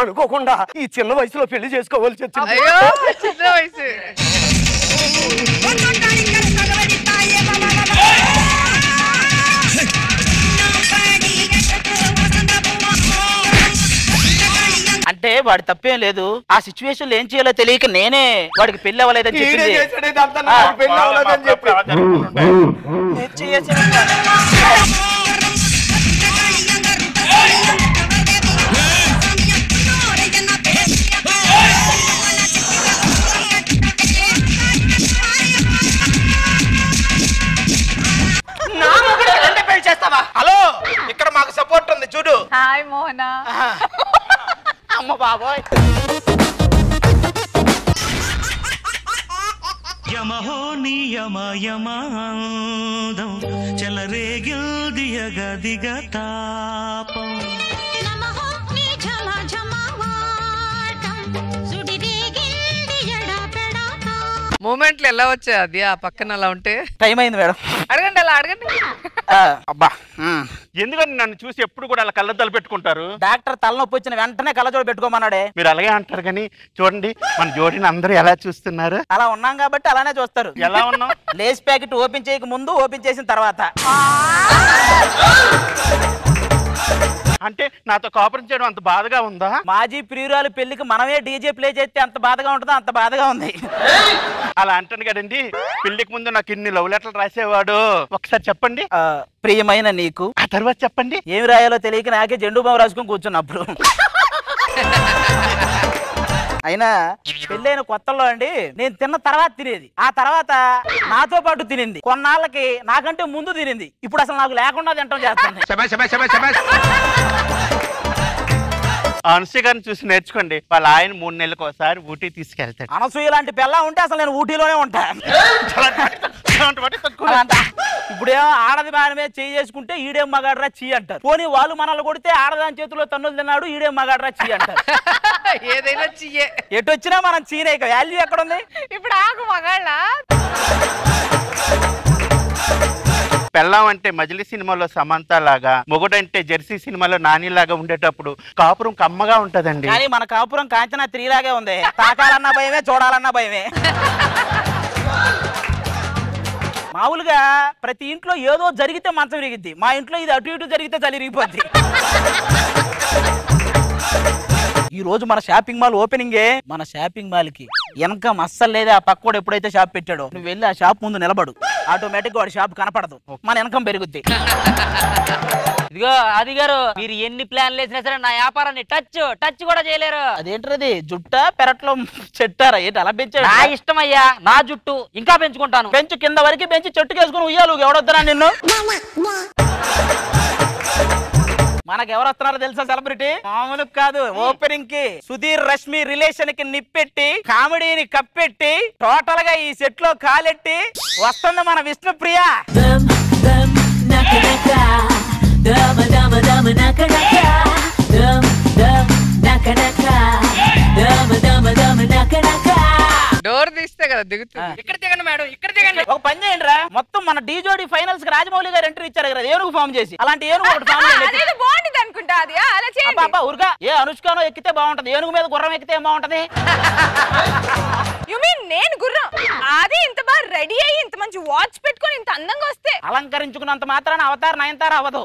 అనుకోకుండా ఈ చిన్న వయసులో పెళ్లి చేసుకోవాల్సి వచ్చింది. చిన్న వయసు. వాడి తప్పేం లేదు. ఆ సిచ్యువేషన్ లో ఏం చేయాలో తెలియక నేనే వాడికి పెళ్లి అవ్వలేదని చెప్పింది. చేస్తావా? హలో, ఇక్కడ మాకు సపోర్ట్ ఉంది చూడు. హాయ్ మోహనా. అమ్మ బాబోయ్. యమహో నియమ యమాదం చెలరేగిల్దియగ దిగ తాపం నమః నీ ఝమ ఝమవాటం సుడిరేగిల్దియడ పెడాట. మూమెంట్లు ఎలా వచ్చాయి? అది ఆ పక్కన అలా ఉంటే టైం అయింది మేడం. అడగండి, అలా అడగండి. అబ్బా, ఎందుకని నన్ను చూసి ఎప్పుడు కూడా అలా కళ్ళద్దాలు పెట్టుకుంటారు? డాక్టర్ తలనొప్పి వచ్చిన వెంటనే కళ్ళజోడు పెట్టుకోమన్నాడే. మీరు అలాగే అంటారు కానీ చూడండి మన జోడిని అందరూ ఎలా చూస్తున్నారు. అలా ఉన్నాం కాబట్టి అలానే చూస్తారు. ఎలా ఉన్నాం? లేస్ ప్యాకెట్ ఓపెన్ చేయక ముందు, ఓపెన్ చేసిన తర్వాత. అంటే నాతో కాపురం చేయడం అంత బాధగా ఉందా? మాజీ ప్రియురాలు పెళ్లికి మనమే డీజే ప్లే చేస్తే అంత బాధగా ఉంటుందో అంత బాధగా ఉంది. అలా అంటాను కదండి. పెళ్లికి ముందు నాకు ఇన్ని లవ్ లెటర్లు రాసేవాడు. ఒకసారి చెప్పండి. ప్రియమైన నీకు. ఆ తర్వాత చెప్పండి. ఏమి రాయాలో తెలియక నాకే జెండు బాబు రాసుకుని కూర్చున్నప్పుడు. అయినా పెళ్ళైన కొత్తలో అండి నేను తిన్న తర్వాత తినేది, ఆ తర్వాత నాతో పాటు తినింది, కొన్నాళ్ళకి నాకంటే ముందు తినింది, ఇప్పుడు అసలు నాకు లేకుండా తింటాం చేస్తుంది. అనసూయ గారిని చూసి నేర్చుకోండి. వాళ్ళ ఆయన 3 నెలలకు ఒకసారి ఊటీ తీసుకెళ్తాడు. అనసూయ లాంటి పిల్ల ఉంటే అసలు నేను ఊటీలోనే ఉంటా. ఇప్పుడేమో ఆడది బాగా చేయి చేసుకుంటే ఈడేం మగాడ్రా చీ అంటారు. పోనీ వాళ్ళు మనల్ని కొడితే ఆడదాని చేతిలో తన్నులు తిన్నాడు ఈడేం మగాడ్రా చీ అంటారు. ఏదైనా చీయే. ఎటు వచ్చినా మనం చీనే. వాల్యూ ఎక్కడ ఉంది? ఇప్పుడు ఆగు మగాళ్ళ. పెళ్ళాం అంటే మజిలీ సినిమాలో సమంత లాగా, మొగుడంటే జెర్సీ సినిమాలో నాని లాగా ఉండేటప్పుడు కాపురం కమ్మగా ఉంటదండి. కానీ మన కాపురం కాంచనా 3 లాగే ఉంది. తాకాలన్నా భయమే, చూడాలన్నా భయమే. మామూలుగా ప్రతి ఇంట్లో ఏదో జరిగితే మంచం విరిగిద్ది. మా ఇంట్లో ఇది అటు ఇటు జరిగితే చలి విరిగిపోద్ది. ఈ రోజు మన షాపింగ్ మాల్ ఓపెనింగే. మన షాపింగ్ మాల్ కి ఇన్కమ్ అస్సలు లేదే. ఆ పక్కోడు ఎప్పుడైతే షాప్ పెట్టాడో నువ్వు వెళ్ళి ఆ షాప్ ముందు నిలబడు, ఆటోమేటిక్ వాడి షాప్ కనపడదు, మన ఇన్కమ్ పెరుగుద్ది. ఇదిగో అది గారు, మీరు ఎన్ని ప్లాన్లు వేసినా సరే నా వ్యాపారాన్ని టచ్ కూడా చేయలేరు. అదేంటది? జుట్ట పెరట్లో చెట్టారా ఏంటి అలా పెంచాడు? నా ఇష్టం అయ్యా, నా జుట్టు ఇంకా పెంచుకుంటాను. పెంచు, కింద వరకు పెంచి చెట్టుకు వేసుకుని ఉయ్యాలు. ఎవడొద్దరా నిన్ను? మనకు ఎవరు వస్తున్నారో తెలుసా? సెలబ్రిటీ మామూలు కాదు. ఓపెనింగ్ కి సుధీర్ రష్మి రిలేషన్ కి నిప్పెట్టి, కామెడీని కప్పెట్టి, టోటల్ గా ఈ సెట్ లో కాలెట్టి వస్తుంది మన విష్ణుప్రియ. డోర్ తీస్తే కదా దిగుతుంది. ఇక్కడ దిగండి మేడం, ఇక్కడ దిగండి. ఒక పని చేయండి రా, మొత్తం మన డీ జోడీ ఫైనల్స్ కి రాజమౌళి గారు ఎంట్రీ ఇచ్చారు కదా ఏనుగు ఫామ్ చేసి. అలాంటి ఏనుగు ఒకటి ఫామ్ బాగుంటుంది అనుకుంటా. అది అలా చేయండి. అబ్బా ఉరుగా, ఏ అనుష్కనో ఎక్కితే బాగుంటది, ఏనుగు మీద గుర్రం ఎక్కితే ఏం బాగుంటది? యు మీన్ నేను గుర్రం? అది ఇంత బాగా రెడీ అయ్యి ఇంత మంచి వాచ్ పెట్టుకొని ఇంత అందంగా వస్తే అలంకరించుకున్నంత మాత్రాన అవతార్ నయనతార అవ్వదు.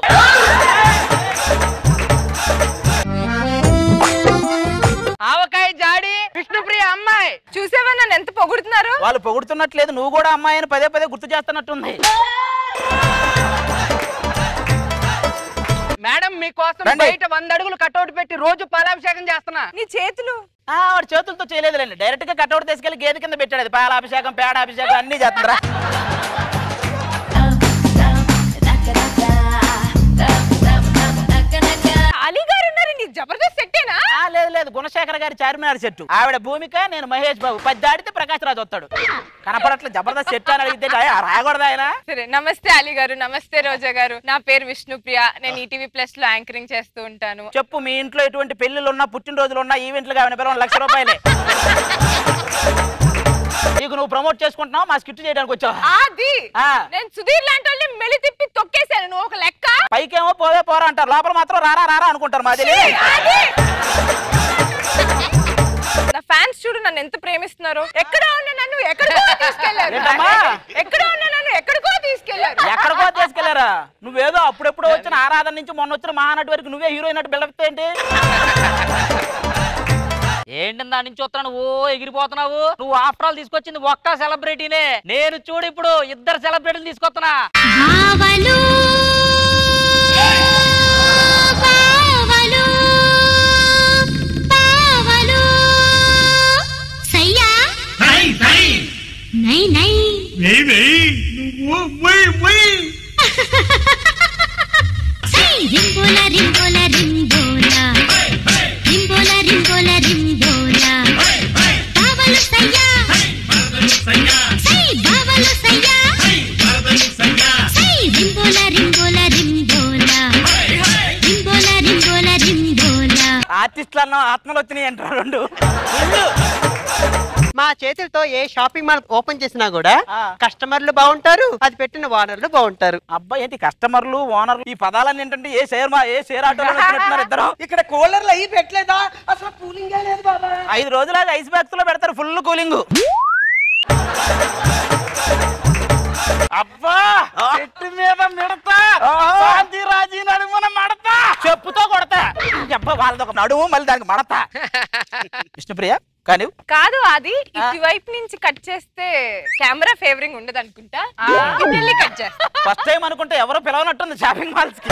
ఆవకాయ జాడి విష్ణుప్రియ అమ్మాయి. చూసేవా నన్ను ఎంత పొగుడుతున్నారు? వాళ్ళు పొగుడుతున్నట్లేదు, నువ్వు కూడా అమ్మాయి అని పదే పదే గుర్తు చేస్తున్నట్టుంది. మేడం మీకోసం బయట 100 అడుగులు కట్అవుట్ పెట్టి రోజు పాలాభిషేకం చేస్తున్నా. నీ చేతులు? వాడు చేతులతో చేయలేదులేండి, డైరెక్ట్ గా కట్అవుట్ తీసుకెళ్లి గేదె కింద పెట్టాడు. అది పాలాభిషేకం, పేడాభిషేకం అన్ని చేస్తుందిరా. అలీ గారు ఉన్నారండి, జబర్దస్త్ సెట్టేనా? లేదు లేదు, గుణశేఖర్ గారి చార్మినార్ సెట్టు. ఆవిడ భూమిక, నేను మహేష్ బాబు. 10 దాటితే ప్రకాష్ రాజు వస్తాడు. కనపడట్లేదు, జబర్దస్త్ సెట్ అని అడిగితే రాకూడదు ఆయన. సరే, నమస్తే అలీ గారు. నమస్తే రోజా గారు. నా పేరు విష్ణుప్రియ. నేను ఈటీవీ ప్లస్ లో యాంకరింగ్ చేస్తూ ఉంటాను. చెప్పు, మీ ఇంట్లో ఎటువంటి పెళ్లిళ్ళు ఉన్నా, పుట్టినరోజులు ఉన్నా, ఈవెంట్లు కావాలి, 1,00,000 రూపాయలే. నీకు నువ్వు ప్రమోట్ చేసుకుంటున్నావు, మా స్కిట్ చేయడానికి వచ్చావు. అది నేను సుధీర్ లాంటి వాళ్ళని మెలి తిప్పి తొక్కేశాను. నువ్వు ఒక లెక్క. పైకేమో పోవే పోరా అంటారు, లోపల మాత్రం రారా రారా అనుకుంటారు. మాది నా ఫ్యాన్స్ చూడు నన్ను ఎంత ప్రేమిస్తున్నారు. ఎక్కడ ఉన్నా నన్ను ఎక్కడికో తీసుకెళ్లారు. ఎక్కడ ఉన్నా నన్ను ఎక్కడికో తీసుకెళ్లారు. ఎక్కడికో తీసుకెళ్లారా? నువ్వేదో అప్పుడెప్పుడు వచ్చిన ఆరాధన నుంచి మొన్న వచ్చిన మహానటి వరకు నువ్వే హీరోయిన్ అటు బిల్డప్ ఏంటి? ఏంటి దాని నుంచి వస్తున్నాను ఓ ఎగిరిపోతున్నావు? నువ్వు ఆఫ్టర్ ఆల్ తీసుకొచ్చింది ఒక్క సెలబ్రిటీనే. నేను చూడు ఇప్పుడు ఇద్దరు సెలబ్రిటీలు తీసుకొస్తున్నా. नहीं नहीं नहीं नहीं वही रिंबोला रिंबोला रिंबोला रिंबोला रिंबोला रिंबोला बावलु सैया सै बावलु सैया सै रिंबोला रिंबोला रिंबोला रिंबोला रिंबोला रिंबोला ఆర్టిస్టులు ఆత్మలు వచ్చినాయి అంటారు రెండు. మా చేతులతో ఏ షాపింగ్ మాల్ ఓపెన్ చేసినా కూడా కస్టమర్లు బాగుంటారు, అది పెట్టిన ఓనర్లు బాగుంటారు. అబ్బాయి ఏంటి కస్టమర్లు ఓనర్లు ఈ పదాలన్నీ ఏంటంటే ఏ షేర్ ఆటోలో వచ్చినట్టున్నారు ఇద్దరు. ఇక్కడ కూలర్లు అయ్యి పెట్టలేదా? అసలు కూలింగ్ లేదు బాబా. 5 రోజులాగా ఐస్ బ్యాగ్స్ లో పెడతారు ఫుల్ కూలింగ్. అబ్బా చెట్టు మీద మిడతా శాంతి రాజీ నడుమున మడతా చెప్పుతో కొడతా. అబ్బా వాళ్ళది ఒక నడుము మళ్ళీ దానికి మడతా. విష్ణుప్రియ కానీ కాదు అది ఇటువైపు నుంచి కట్ చేస్తే కెమెరా ఫేవరింగ్ ఉండదు అనుకుంటా. కట్ చేస్తా ఫస్ట్ టైం అనుకుంటే ఎవరో పిలవనట్టుంది షాపింగ్ మాల్స్ కి.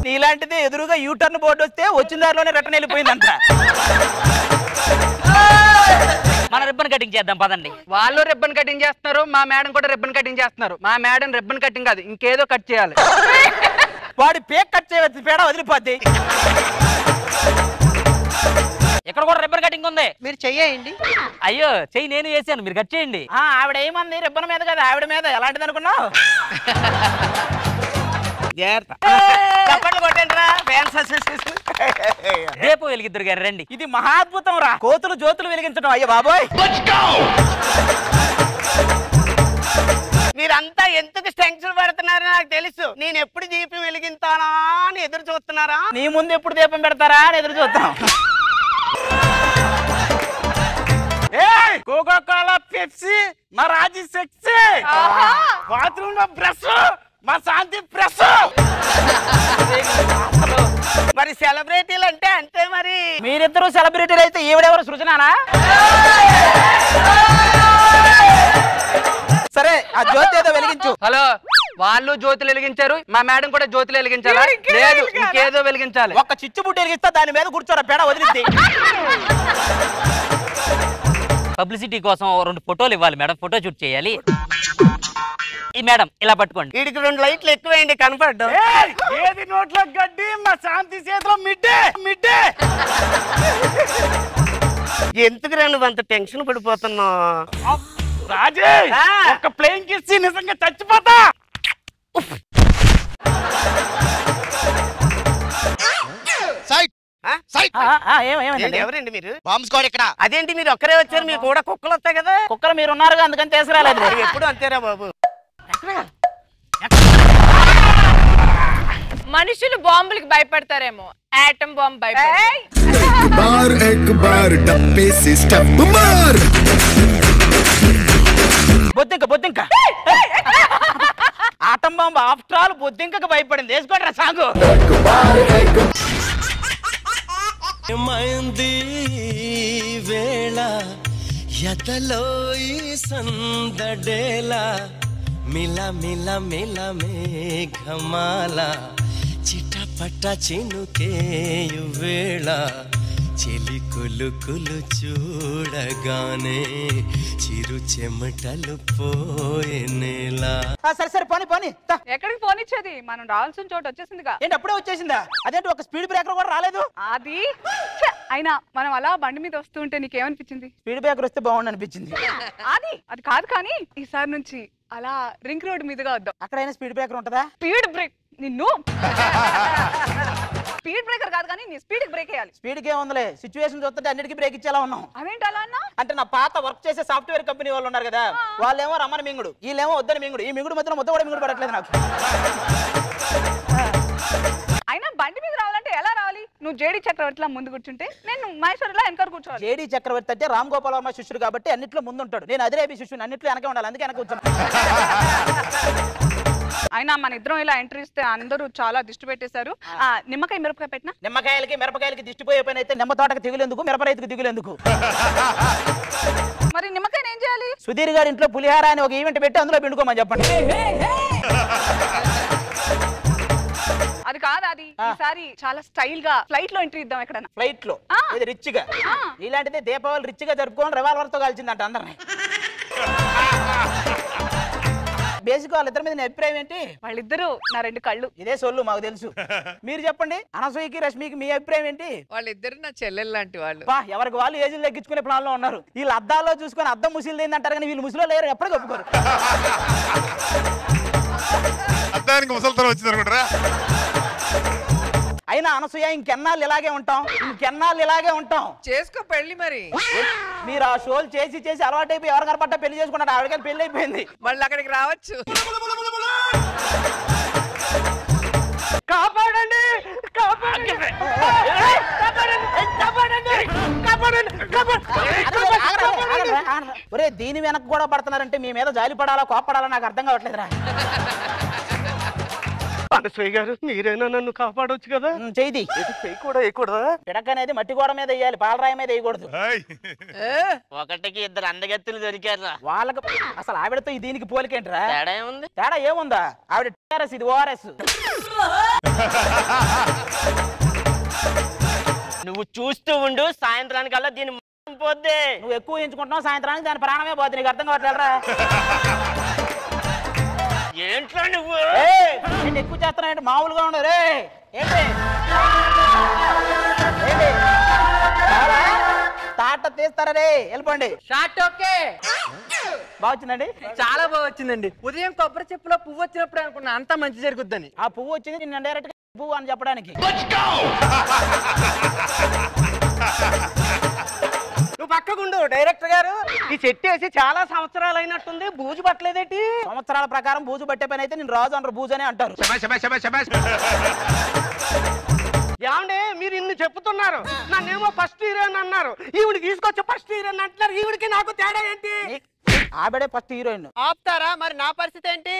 నీలాంటిది ఎదురుగా యూటర్న్ బోర్డు వస్తే వచ్చిన దారిలోనే రిటర్న్ వెళ్ళిపోయిందంట. మన రిబ్బన్ కటింగ్ చేద్దాం పదండి. వాళ్ళు రిబ్బన్ కటింగ్ చేస్తున్నారు, మా మేడం కూడా రిబ్బన్ కటింగ్ చేస్తున్నారు. మా మేడం రిబ్బన్ కటింగ్ కాదు ఇంకేదో కట్ చేయాలి. వాడి పేక్ కట్ చేయవచ్చు, పేడ వదిలిపోద్ది. ఇక్కడ కూడా రిబ్బన్ కటింగ్ ఉంది, మీరు చెయ్యండి. అయ్యో చెయ్యి నేను వేసాను, మీరు కట్ చేయండి. ఆవిడ ఏమంది రిబ్బన్ మీద కదా, ఆవిడ మీద ఎలాంటిది అనుకున్నావు? రేపు వెలిగిద్దరు గారు రండి. ఇది మహాద్భుతం రా, కోతులు జ్యోతులు వెలిగించడం. అయ్యో బాబోయ్, మీరంతా ఎందుకు టెన్షన్ పడుతున్నారో నాకు తెలుసు. నేను ఎప్పుడు దీపం వెలిగింతానా అని ఎదురు చూస్తున్నారా? నీ ముందు ఎప్పుడు దీపం పెడతారా అని ఎదురు చూద్దాం. కోకా కోలా పెప్సీ మా రాజీ సెక్సీ, బాత్రూమ్ లో బ్రష్ మా శాంతి బ్రష్. మరి సెలబ్రిటీలు అంటే అంతే మరి. మీరిద్దరు సెలబ్రిటీలు అయితే ఈవిడెవరు సృజనానా? సరే ఆ జ్యోతి ఏదో వెలిగించు. హలో, వాళ్ళు జ్యోతులు వెలిగించారు, మా మేడం కూడా జ్యోతులు వెలిగించాలా? లేదు, ఇంకేదో వెలిగించాలి. ఒక చిచ్చుబుడ్డి వెలిగిస్తా, దాని మీద కూర్చోరా, పేడ వదిలిద్ది. పబ్లిసిటీ కోసం 2 ఫోటోలు ఇవ్వాలి మేడం, ఫోటో షూట్ చేయాలి. ఈ మేడం ఇలా పట్టుకోండి. వీడికి 2 లైట్లు ఎక్కువేయండి కనపడ్డా. ఏది నోట్లో గడ్డి, మా శాంతి చేతిలో మిడ్డే మిడ్డే. ఎందుకు నువ్వు అంత టెన్షన్ పడిపోతున్నావు? రాజే ఒక ప్లేన్ కిస్ నిజంగా చచ్చిపోతా. ఎవరండి మీరు? బాంబ్ స్క్వాడ్ ఇక్కడ. అదేంటి మీరు ఒక్కరే వచ్చారు? మీరు కూడా కుక్కలు వస్తాయి కదా. కుక్కలు మీరు ఉన్నారుగా, అందుకని తీసుకురాలేదు. ఎప్పుడు అంతేరా బాబు. మనుషులు బాంబులకి భయపడతారేమో, ఆటం బాంబ్ భయపడతారు. బొద్దింక బొద్దింక ఆటం బాంబు ఆఫ్టర్ ఆల్ బొద్దింకకు భయపడింది. వేసుకోండి రా సాంగు. వేళ ఎతలో ఈ సందడేలా మిల మిల మిల మేఘమాల చిటపట చినుకేయు వేళ చెలి కులుకులు చూడగానే చిరు చెమటలు పోయేలా. సరే సరే పోనీ పోనీ. ఎక్కడికి పోనిచ్చేది? మనం రావాల్సిన చోటు వచ్చేసిందిగా. ఏంటి అప్పుడే వచ్చేసిందా? అదేంటి ఒక స్పీడ్ బ్రేకర్ కూడా రాలేదు? అది అయినా మనం అలా బండి మీద వస్తూ ఉంటే నీకేమనిపించింది? స్పీడ్ బ్రేకర్ వస్తే బాగుండు అనిపించింది. అది కాదు, కానీ ఈసారి నుంచి అలా రింగ్ రోడ్ మీదుగా వద్దాం. అక్కడైనా స్పీడ్ బ్రేకర్ ఉంటుందా? స్పీడ్ బ్రేక్ నిన్ను స్పీడ్ బ్రేకర్ కాదు కానీ నీ స్పీడ్ బ్రేక్ వేయాలి. స్పీడ్ కే ఉందిలే, సిచ్యువేషన్ చూస్తుంటే అన్నిటికీ బ్రేక్ ఇచ్చేలా ఉన్నాం. అదేంటి అలా అన్నా? అంటే నా పాత వర్క్ చేసే సాఫ్ట్వేర్ కంపెనీ వాళ్ళు ఉన్నారు కదా, వాళ్ళేమో రమ్మని మింగుడు, వీళ్ళేమో వద్దని మింగుడు. ఈ మింగుడు మధ్యలో మొత్తం కూడా మింగుడు పడట్లేదు నాకు. అయినా బండి మీద రావాలంటే ఎలా రావాలి? నువ్వు జేడీ చక్రవర్తిలా ముందు కూర్చుంటే నేను మహేశ్వరిలా వెనకాల కూర్చోవాలి. జేడీ చక్రవర్తి అంటే రామ్ గోపాల్ వర్మ శిష్యుడు కాబట్టి అన్నిట్లో ముందు ఉంటాడు. నేను అదిరేబి శిష్యుని, అన్నిట్లో వెనకే ఉండాలి, అందుకే వెనక కూర్చున్నాను. అయినా మన ఇద్దరం ఇలా ఎంట్రీ ఇస్తే అందరూ చాలా దిష్టి పెట్టేశారు. నిమ్మకాయ మిరపకాయ పెట్టినా? నిమ్మకాయలకి మిరపకాయలకి దిష్టిపోయే పని అయితే నిమ్మ తోటకి దిగులేందుకు, మిరప రైతుకు దిగులేందుకు. మరి నిమ్మకాయని ఏం చేయాలి? సుధీర్ గారి ఇంట్లో పులిహార అని ఒక ఈవెంట్ పెట్టి అందులో పిండుకోమని చెప్పండి. అది కాదు, అది ఈసారి చాలా స్టైల్ గా ఫ్లైట్ లో ఎంట్రీ ఇద్దాం. ఎక్కడన్నా ఫ్లైట్ లో ఇది రిచ్ గా. ఇలాంటిదే దీపావళి రిచ్ గా జరుపుకొని రివాల్వర్ తో కాల్చిందంట అందరినీ. బేసిక్ వాళ్ళిద్దరి మీద అభిప్రాయం ఏంటి? వాళ్ళిద్దరు నా రెండు కళ్ళు. ఇదే సొల్లు మాకు తెలుసు. మీరు చెప్పండి, అనసూయకి రష్మికి మీ అభిప్రాయం ఏంటి? వాళ్ళిద్దరు నా చెల్లెలు లాంటి వాళ్ళు. ఎవరికి వాళ్ళు ఏజీలు తగ్గించుకునే ప్లాన్ లో ఉన్నారు. వీళ్ళు అద్దాల్లో చూసుకొని అద్దం ముసిలు ఏందంటారు కానీ వీళ్ళు ముసిలో లేరు, ఎప్పటికీ ఒప్పుకోరు. అద్దానికి ముసలితనం వచ్చింది అనుకుంటారా? అయినా అనసూయ ఇంకెన్నాళ్ళు ఇలాగే ఉంటాం, ఇంకెన్నాళ్ళు ఇలాగే ఉంటాం. చేసుకో పెళ్లి. మరి మీరు ఆ షోలు చేసి చేసి అలవాటు అయిపోయి ఎవరు కనపడ్డా పెళ్లి చేసుకున్నాడు. ఆవిడకి పెళ్లి అయిపోయింది, మళ్ళీ అక్కడికి రావచ్చు. కాపాడండి, కాపాడండి, ఒరే దీని వెనక్కి కూడా పడుతున్నారంటే మీ మీద జాలి పడాలా కోపడాలా నాకు అర్థం కావట్లేదురా. అనసూయ గారు మీరైనా నన్ను కాపాడొచ్చు కదా. చెయ్యి కూడా వేయకూడదా? పిడక అనేది మట్టి గోడ మీద వేయాలి, పాలరాయి మీద వేయకూడదు. ఒకటికి ఇద్దరు అందగత్తులు దొరికారు. వాళ్ళకి అసలు ఆవిడతో దీనికి పోలికేంట్రా? తేడా ఏముంది? తేడా ఏముందా? ఆవిడ టీఆర్ఎస్, ఇది ఓఆర్ఎస్. నువ్వు చూస్తూ ఉండు, సాయంత్రానికల్లా దీని పోద్ది. నువ్వు ఎక్కువ ఎంచుకుంటున్నావు, సాయంత్రానికి దాని ప్రాణమే పోద్ది. నీకు అర్థం కావట్లేదురా? ఏంట్రా నువ్వు నేను ఎక్కువ చేస్తున్నా మామూలుగా ఉండదు రే. ఏంటి తాట తీస్తారా రే? వెళ్ళిపోండి. Short okay. బాగుందండి, చాలా బాగా వచ్చిందండి. ఉదయం కొబ్బరి చెప్పులో పువ్వు వచ్చినప్పుడు అనుకున్నా అంతా మంచి జరుగుద్దని. ఆ పువ్వు వచ్చింది నిన్న డైరెక్ట్ గా పువ్వు అని చెప్పడానికి. నువ్వు పక్కకుండు డైరెక్టర్ గారు. ఈ చెట్టు వేసి చాలా సంవత్సరాలు అయినట్టుంది, బూజు పట్టలేదేటి? సంవత్సరాల ప్రకారం బూజు పట్టే పని అయితే నేను రాజు అనరు, బూజు అనే అంటారు. ఏమండి మీరు ఇన్ని చెప్తున్నారు, నన్నేమో ఫస్ట్ హీరోయిన్ అన్నారు, ఈవిడికి తీసుకొచ్చి ఫస్ట్ హీరోయిన్ అంటున్నారు. ఈవిడికి నాకు తేడా ఏంటి? ఆవిడే ఫస్ట్ హీరోయిన్. ఆపుతారా? మరి నా పరిస్థితి ఏంటి?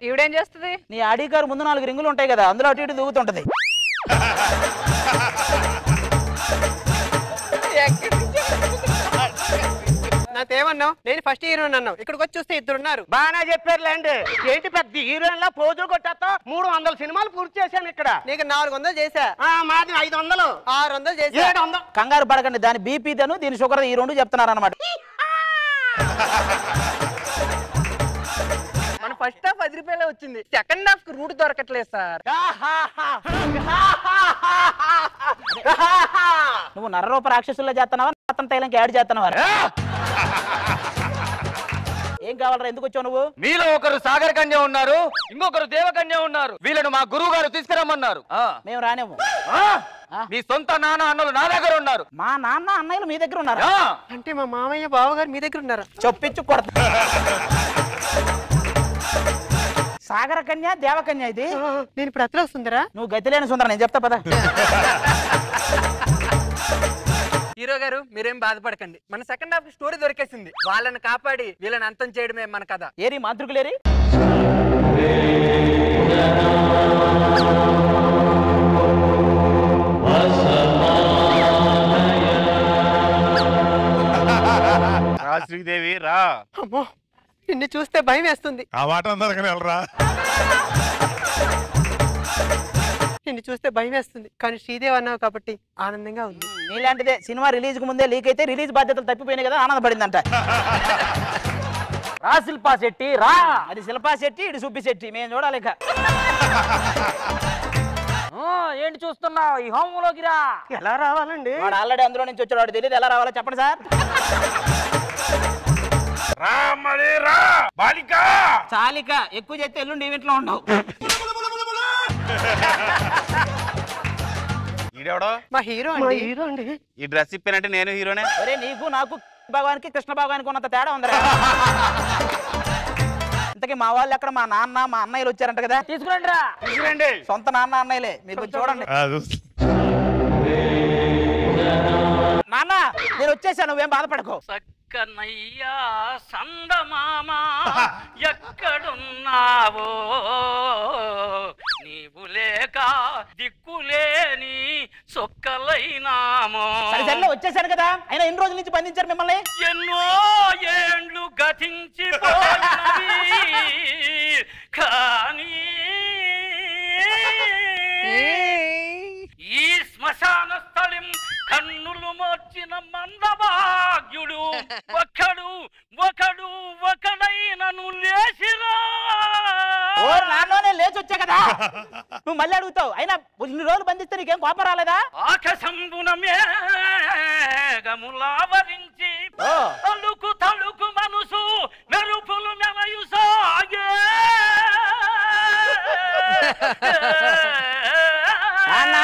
ఈవిడేం చేస్తుంది? నీ ఆడి కారు ముందు 4 రింగులు ఉంటాయి కదా, అందులో అటు ఇటు దూగుతుంటది. నాకేమన్నావు? నేను ఫస్ట్ హీరోయిన్ అన్నావు, ఇక్కడికి వచ్చి చూస్తే ఇద్దరు ఉన్నారు. బాగా చెప్పారులేండి. ఏంటి పెద్ద హీరోయిన్ లా పోజులు కొట్టేస్తా? 300 సినిమాలు పూర్తి చేశాను ఇక్కడ. నీకు 400 చేశా. మాది 500, 600 చేశా. 700. కంగారు పడకండి, దాని బీపీ దను దీని షుగర్ ఈ రెండు చెప్తున్నారు అన్నమాట. మన ఫస్ట్ హాఫ్ 10 రూపాయలే వచ్చింది, సెకండ్ హాఫ్ కి రూట్ దొరకట్లేదు సార్. నువ్వు నరరూప రాక్షసుల్లో చేస్తున్నావా, రతన్ తైలంకి యాడ్ చేస్తున్నావా? ఏం కావాలరా? ఎందుకు వచ్చావు నువ్వు? మీలో ఒకరు సాగర కన్య ఉన్నారు, ఇంకొకరు దేవకన్య ఉన్నారు. వీళ్ళను మా గురువు గారు తీసుకురమ్మన్నారు. మేము రానేము. మీ సొంత నాన్న అన్నలు నా దగ్గర ఉన్నారు. మా నాన్న అన్నయ్యలు మీ దగ్గర ఉన్నారు అంటే మా మామయ్య బావగారు మీ దగ్గర ఉన్నారా? చొప్పించు కొడతా. సాగర కన్య దేవకన్య ఇది. నేను ఇప్పుడు అతలో సుందరా? నువ్వు గతిలేని సుందర, నేను చెప్తా పద. హీరో గారు మీరేం బాధపడకండి, మన సెకండ్ హాఫ్ స్టోరీ దొరికేసింది. వాళ్ళని కాపాడి వీళ్ళని అంతం చేయడమే మన కథ. ఏరి మాతృకులేరి. శ్రీదేవి రా. అమ్మో నిన్ను చూస్తే భయం వేస్తుంది. ఆ మాట అన్నారు కానీ వెళ్ళరా. నిన్ను చూస్తే భయం వేస్తుంది, కానీ శ్రీదేవి అన్నావు కాబట్టి ఆనందంగా ఉంది. నీలాంటిదే సినిమా రిలీజ్ కు ముందే లీక్ అయితే రిలీజ్ బాధ్యతలు తప్పిపోయినాయి కదా, ఆనందపడిందంట. రా శిల్పా శెట్టి రా. అది శిల్పా శెట్టి, ఇది సుబ్బి శెట్టి, మేము చూడాలి. ఏంటి చూస్తున్నావు? ఈ హోమంలోకి రా. ఎలా రావాలండి? వాడు ఆల్రెడీ అందులో నుంచి వచ్చాడు, వాడు తెలియదు ఎలా రావాలో చెప్పండి సార్. చాలిక ఎక్కువ చేస్తే ఎల్లుండి ఈవెంట్ లో ఉండవు. ఈడెవడో? మా హీరో అండి. ఈ డ్రెస్ ఇప్పానంటే నేను హీరోనే. అరే నీకు నాకు భగవానికి కృష్ణ భగవానికి ఉన్నంత తేడా ఉందిరా. ఇంతకీ మా వాళ్ళు ఎక్కడ? మా నాన్న మా అన్నయ్యలు వచ్చారంట కదా, తీసుకురండి రా. తీసుకురండి. సొంత నాన్న అన్నయ్యలే, మీరు చూడండి. నాన్న నేను వచ్చేసాను, నువ్వేం బాధపడకు. కన్నయ్యా సందమామ ఎక్కడున్నావో నీవు లేక దిక్కులేని సొక్కలైనామో. సరే వచ్చేసాను కదా, అయినా ఎన్ని రోజుల నుంచి బంధించారు మిమ్మల్ని? ఎన్నో ఏండ్లు గతించిపోయినవి కానీ ఈ శ్మశాన స్థలం కన్నులు మోర్చిన మందభాగ్యుడు ఒకడైనను లేచిరా. నాన్ననే లేచి వచ్చా కదా, నువ్వు మళ్ళీ అడుగుతావు. అయినా ఇన్ని రోజులు బంధిస్తే నీకేం కోపం రాలేదా? ఆకాశంబున మేఘములావరించి తలుకు తలుకు మనసు మెరుపులు మెలయు సాగే. నాన్న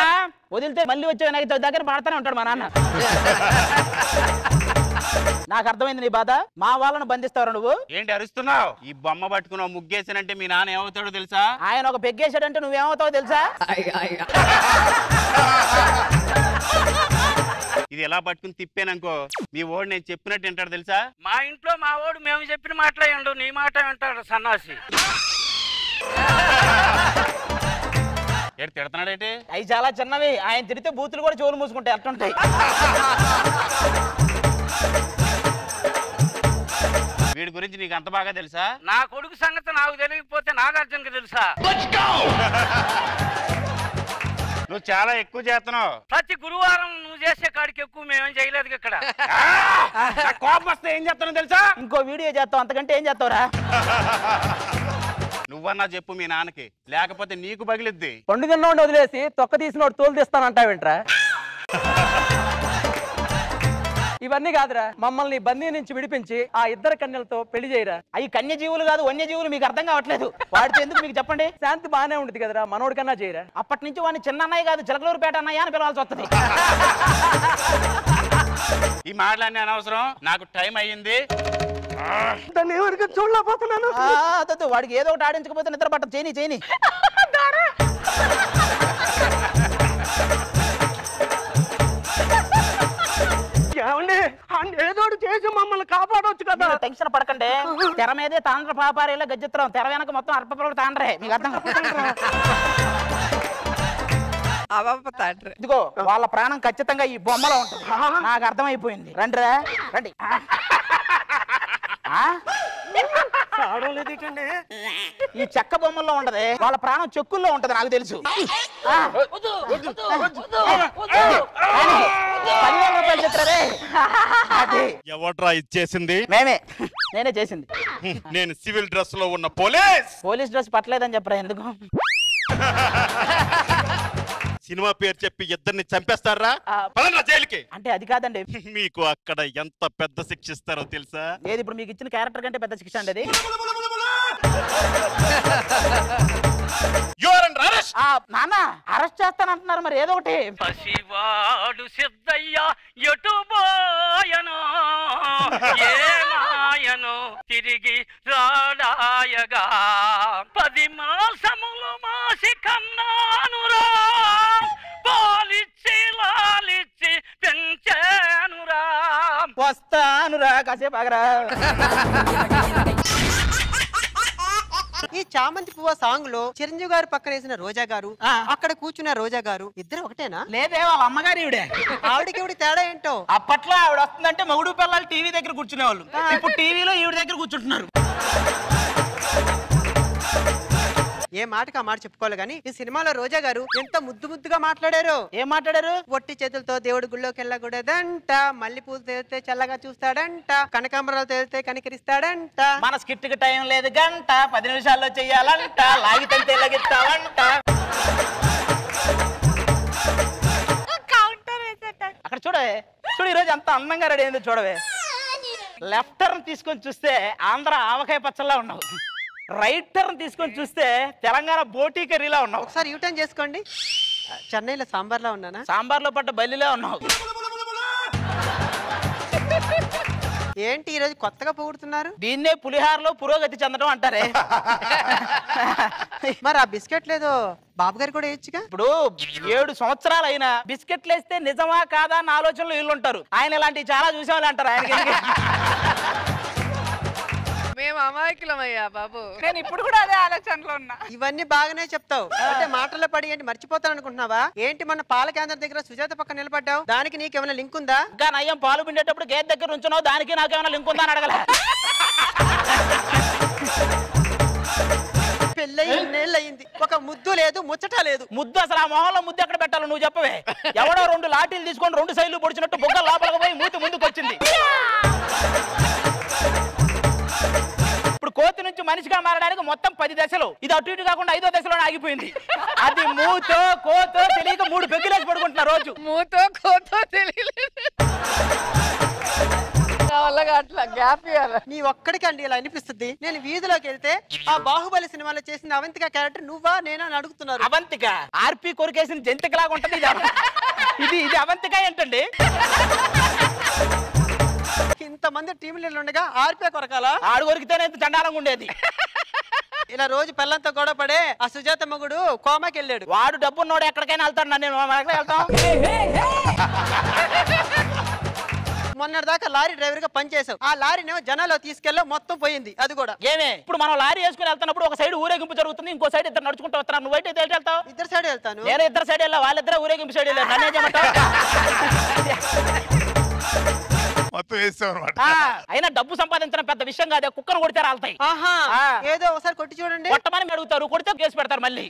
వదిలితే మళ్ళీ వచ్చే నాకు దగ్గర పడతానే ఉంటాడు మా నాన్న. నాకు అర్థమైంది నీ బాధ. మా వాళ్ళను బంధిస్తావు నువ్వు. ఏంటి అరుస్తున్నావు? ఈ బొమ్మ పట్టుకున్నావు ముగ్గేసానంటే మీ నాన్న ఏమవుతాడో తెలుసా? ఆయన ఒక పెగ్గేసాడంటే నువ్వేమవుతావో తెలుసా? ఇది ఎలా పట్టుకుని తిప్పాననుకో మీ ఓడు నేను చెప్పినట్టు వింటాడు తెలుసా? మా ఇంట్లో మా ఓడు మేము చెప్పిన మాట్లాడు, నీ మాట వింటాడు సన్నాసి. తిడుతున్నాడేంటి? అవి చాలా చిన్నవి, ఆయన తిడితే బూతులు కూడా చెవులు మూసుకుంటాయి, అట్లుంటాయి. వీడి గురించి నీకు అంత బాగా తెలుసా? నా కొడుకు సంగతి నాకు తెలియకపోతే నాగార్జునకి తెలుసా? నువ్వు చాలా ఎక్కువ చేస్తున్నావు. ప్రతి గురువారం నువ్వు చేసే కాడికి ఎక్కువ మేమేం చేయలేదు ఇక్కడ. కోపం వస్తే ఏం చేస్తానో తెలుసా? ఇంకో వీడియో చేస్తావు, అంతకంటే ఏం చేస్తావురా? నువ్వన్నా చెప్పు మీ నాన్నకి, లేకపోతే నీకు పగిలిద్ది. పండుగన్నోడు వదిలేసి తొక్క తీసినోడు తోలు తీస్తానంటావేంట్రా? ఇవన్నీ కాదురా, మమ్మల్ని బందీ నుంచి విడిపించి ఆ ఇద్దరు కన్యలతో పెళ్లి చేయరా. అవి కన్యజీవులు కాదు వన్యజీవులు, మీకు అర్థం కావట్లేదు. వాడితే ఎందుకు మీకు చెప్పండి? శాంతి బానే ఉంటుంది కదరా, మనోడి కన్నా చేయరా. అప్పటి నుంచి వాడిని చిన్న అన్నయ్య కాదు చిలకలూరుపేట అన్నయ్య అని పిలవాల్సి వస్తుంది. ఈ మాటలన్నీ అనవసరం, నాకు టైం అయ్యింది. దాన్ని ఎవరికి చూడలేకపోతున్నాను. వాడికి ఏదో ఒకటి ఆడించకపోతే నిద్ర పట్ట చేయని. ఏదో చేసి మమ్మల్ని కాపాడవచ్చు కదా. టెన్షన్ పడకండి, తెర మీదే తాండ్ర పాపారేలా గజ్జెత్తాం, తెర వెనక మొత్తం అర్పపలు తాండ్రే. మీకు అర్థం ఇదిగో వాళ్ళ ప్రాణం ఖచ్చితంగా ఈ బొమ్మలో ఉంటుంది, నాకు అర్థమైపోయింది. రండి రండి. ఈ చెక్క బొమ్మల్లో ఉంటది, వాళ్ళ ప్రాణం చెక్కుల్లో ఉంటది, నాకు తెలుసు. 10,000 రూపాయలు చెప్తారే. ఎవట్రా ఇచ్చేసింది? మేమే, నేనే చేసింది. నేను సివిల్ డ్రెస్ లో ఉన్న పోలీస్ డ్రెస్ పట్టలేదని చెప్పరా? ఎందుకు? సినిమా పేరు చెప్పి ఇద్దరిని చంపేస్తారా? జైలుకి. అంటే అది కాదండి, మీకు అక్కడ ఎంత పెద్ద శిక్ష ఇస్తారో తెలుసా? ఏది ఇప్పుడు మీకు ఇచ్చిన క్యారెక్టర్ కంటే పెద్ద శిక్ష అండి అది. నాన్న అరెస్ట్ చేస్తానంటున్నారు, మరి ఏదో ఒకటి. పసివాడు సిద్ధయ్య ఎటుబోయను ఏమాయను తిరిగి రాడాయగా 10 మాసములు మాసి కన్నానురా పాలిచ్చి లాలిచ్చి పెంచానురా. వస్తానురా కాసేపు ఆగరా. ఈ చామంతి పువ్వు సాంగ్ లో చిరంజీవి గారు పక్కన వేసిన రోజా గారు, అక్కడ కూర్చున్న రోజా గారు ఇద్దరు ఒకటేనా? లేదే, వాళ్ళ అమ్మగారు ఈవిడే. ఆవిడకి ఈవిడ తేడా ఏంటో? అప్పట్లో ఆవిడ వస్తుందంటే మగుడు పిల్లలు టీవీ దగ్గర కూర్చునే వాళ్ళు, ఇప్పుడు టీవీలో ఈవిడ దగ్గర కూర్చుంటున్నారు. ఏ మాటకి ఆ మాట చెప్పుకోవాలి గానీ ఈ సినిమాలో రోజా గారు ఎంత ముద్దుగా మాట్లాడారు. ఏం మాట్లాడారు? ఒట్టి చేతులతో దేవుడి గుళ్ళోకి వెళ్ళకూడదంట, మల్లెపూలు తేలితే చల్లగా చూస్తాడంట, కనకాంబరాలు తేలితే కనికరిస్తాడంట. మన స్కిట్ కి టైం లేదు గంట, 10 నిమిషాల్లో చెయ్యాలంట, లాగితే లగిస్తావంట. అక్కడ చూడవే, చూడు ఈరోజు అంత అందంగా రెడీ అయిందో చూడవే. లెఫ్ట్ టర్న్ తీసుకొని చూస్తే ఆంధ్ర ఆవకాయ పచ్చల్లా ఉన్నావు, రైట్ టర్న్ తీసుకొని చూస్తే తెలంగాణ బోటీ కర్రీలా ఉన్నావు. ఒకసారి యూటర్న్ చేసుకోండి. చెన్నైలో సాంబార్లా ఉన్నానా? సాంబార్లో పడ్డ బల్లిలా ఉన్నావు. ఏంటి ఈ రోజు కొత్తగా పొగుడుతున్నారు? దీన్నే పులిహారలో పురోగతి చెందడం అంటారే. మరి ఆ బిస్కెట్ లేదో బాబు గారు కూడా వేయచ్చుగా. ఇప్పుడు 7 సంవత్సరాలు అయినా బిస్కెట్లు వేస్తే నిజమా కాదా అన్న ఆలోచనలు వీళ్ళు ఉంటారు. ఆయన ఇలాంటివి చాలా చూసేవాళ్ళు అంటారు. ఆయనకి మేము అమాయకులమయ్యా బాబు. నేను ఇప్పుడు కూడా అదే ఆలోచనలో ఉన్నా. ఇవన్నీ బాగానే చెప్తావు అంటే మాటల్లో పడి ఏంటి మర్చిపోతాను అనుకుంటున్నావా? ఏంటి మన పాల కేంద్రం దగ్గర సుజాత పక్కన నిలబడ్డావు? దానికి నీకేమైనా లింక్ ఉందా? ఇంకా నయ్యం పాలు పిండేటప్పుడు గేట్ దగ్గర నుంచున్నావు, దానికి నాకేమైనా లింక్ ఉందా అని అడగల. పెళ్ళయి ఇన్నేళ్ళయింది, ఒక ముద్దు లేదు ముచ్చట లేదు. ముద్దు అసలు ఆ మొహంలో ముద్దు ఎక్కడ పెట్టాలో నువ్వు చెప్పవే. ఎవడో 2 లాఠీలు తీసుకొని 2 సైడ్లు పొడిచినట్టు బొగ్గ లోపలికి పోయి మూతి ముందుకు వచ్చింది. ఇప్పుడు కోతి నుంచి మనిషిగా మారడానికి మొత్తం 10 దశలు. ఇది అటు ఇటు కాకుండా 5వ దశలో ఆగిపోయింది. అది మూతో కోతో తెలియక 3 పెగ్గులేసి పడుకుంటున్నా రోజు. మూతో కోతో తెలియలేదు. అట్లా గ్యాప్ ఇవ్వాలి. నీ ఒక్కడికి అండి ఇలా అనిపిస్తుంది. నేను వీధిలోకి వెళ్తే ఆ బాహుబలి సినిమాలో చేసిన అవంతిక క్యారెక్టర్ నువ్వా నేనా అని అడుగుతున్నారు. అవంతిక ఆర్పి కొరికేసిన జంతికలాగా ఉంటది. ఇది అవంతిక ఏంటండి? ఇంతమంది టీం లీడర్లు ఉండగా ఆర్పే కొరకాలా? ఆడు కొరికితేనే చండాలంగా ఉండేది. ఇలా రోజు పిల్లలతో గొడవ పడే ఆ సుజాత మగుడు కోమాకి వెళ్ళాడు. వాడు డబ్బున్నోడు ఎక్కడికైనా వెళ్తాడు. నేను వెళ్తాం. మొన్నటి దాకా లారీ డ్రైవర్ గా పనిచేసావు. ఆ లారీనేమో జనాల్లో తీసుకెళ్ళి మొత్తం పోయింది. అది కూడా ఏమే ఇప్పుడు మనం లారీ వేసుకుని వెళ్తున్నప్పుడు ఒక సైడ్ ఊరేగింపు జరుగుతుంది, ఇంకో సైడ్ ఇద్దరు నడుచుకుంటూ వస్తున్నారు. నువ్వు అయితే వెళ్తావు? ఇద్దరు సైడ్ వెళ్తాను. నేను ఇద్దరు సైడ్ వెళ్ళా, వాళ్ళిద్దరే ఊరేగింపు సైడ్ వెళ్ళారు. నన్నే చేయమంటావు? మొత్తం వేస్తాం అనమాట. అయినా డబ్బు సంపాదించడం పెద్ద విషయం కాదు. కుక్కను కొడితే రాలుతాయి. ఏదో ఒకసారి కొట్టి చూడండి. కొట్టమని అడుగుతారు, కొడితే కేసు పెడతారు మళ్ళీ.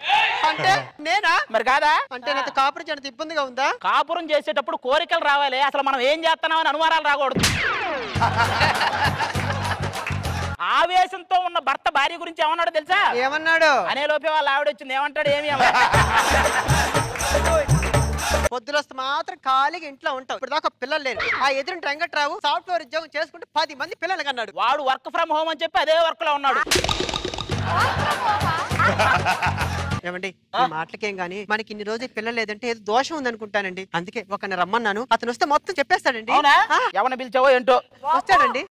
అంటే నేనా? మరి కాదా? అంటే నాతో కాపురం చేయడం ఇబ్బందిగా ఉందా? కాపురం చేసేటప్పుడు కోరికలు రావాలి, అసలు మనం ఏం చేస్తున్నామని అనుమానాలు రాకూడదు. ఆవేశంతో ఉన్న భర్త భార్య గురించి ఏమన్నాడు తెలుసా? ఏమన్నాడు? అనే లోపే వాళ్ళ ఆవిడ వచ్చింది. ఏమంటాడు? ఏమి పొద్దులొస్తే మాత్రం ఖాళీగా ఇంట్లో ఉంటావు. ఇప్పుడు దాకా పిల్లలు లేరు. ఆ ఎదురు వెంకట్రావు సాఫ్ట్వేర్ ఉద్యోగం చేసుకుంటే 10 మంది పిల్లలు కన్నాడు. వాడు వర్క్ ఫ్రమ్ హోమ్ అని చెప్పి అదే వర్క్ లో ఉన్నాడు. ఏమండి ఈ మాటలకేం గానీ మనకి ఇన్ని రోజులు పిల్లలు లేదంటే ఏదో దోషం ఉంది అనుకుంటానండి. అందుకే ఒకరిని రమ్మన్నాను, అతను వస్తే మొత్తం చెప్పేస్తాడండి. ఎవరిని పిలిచావో ఏంటో. వస్తాడండి.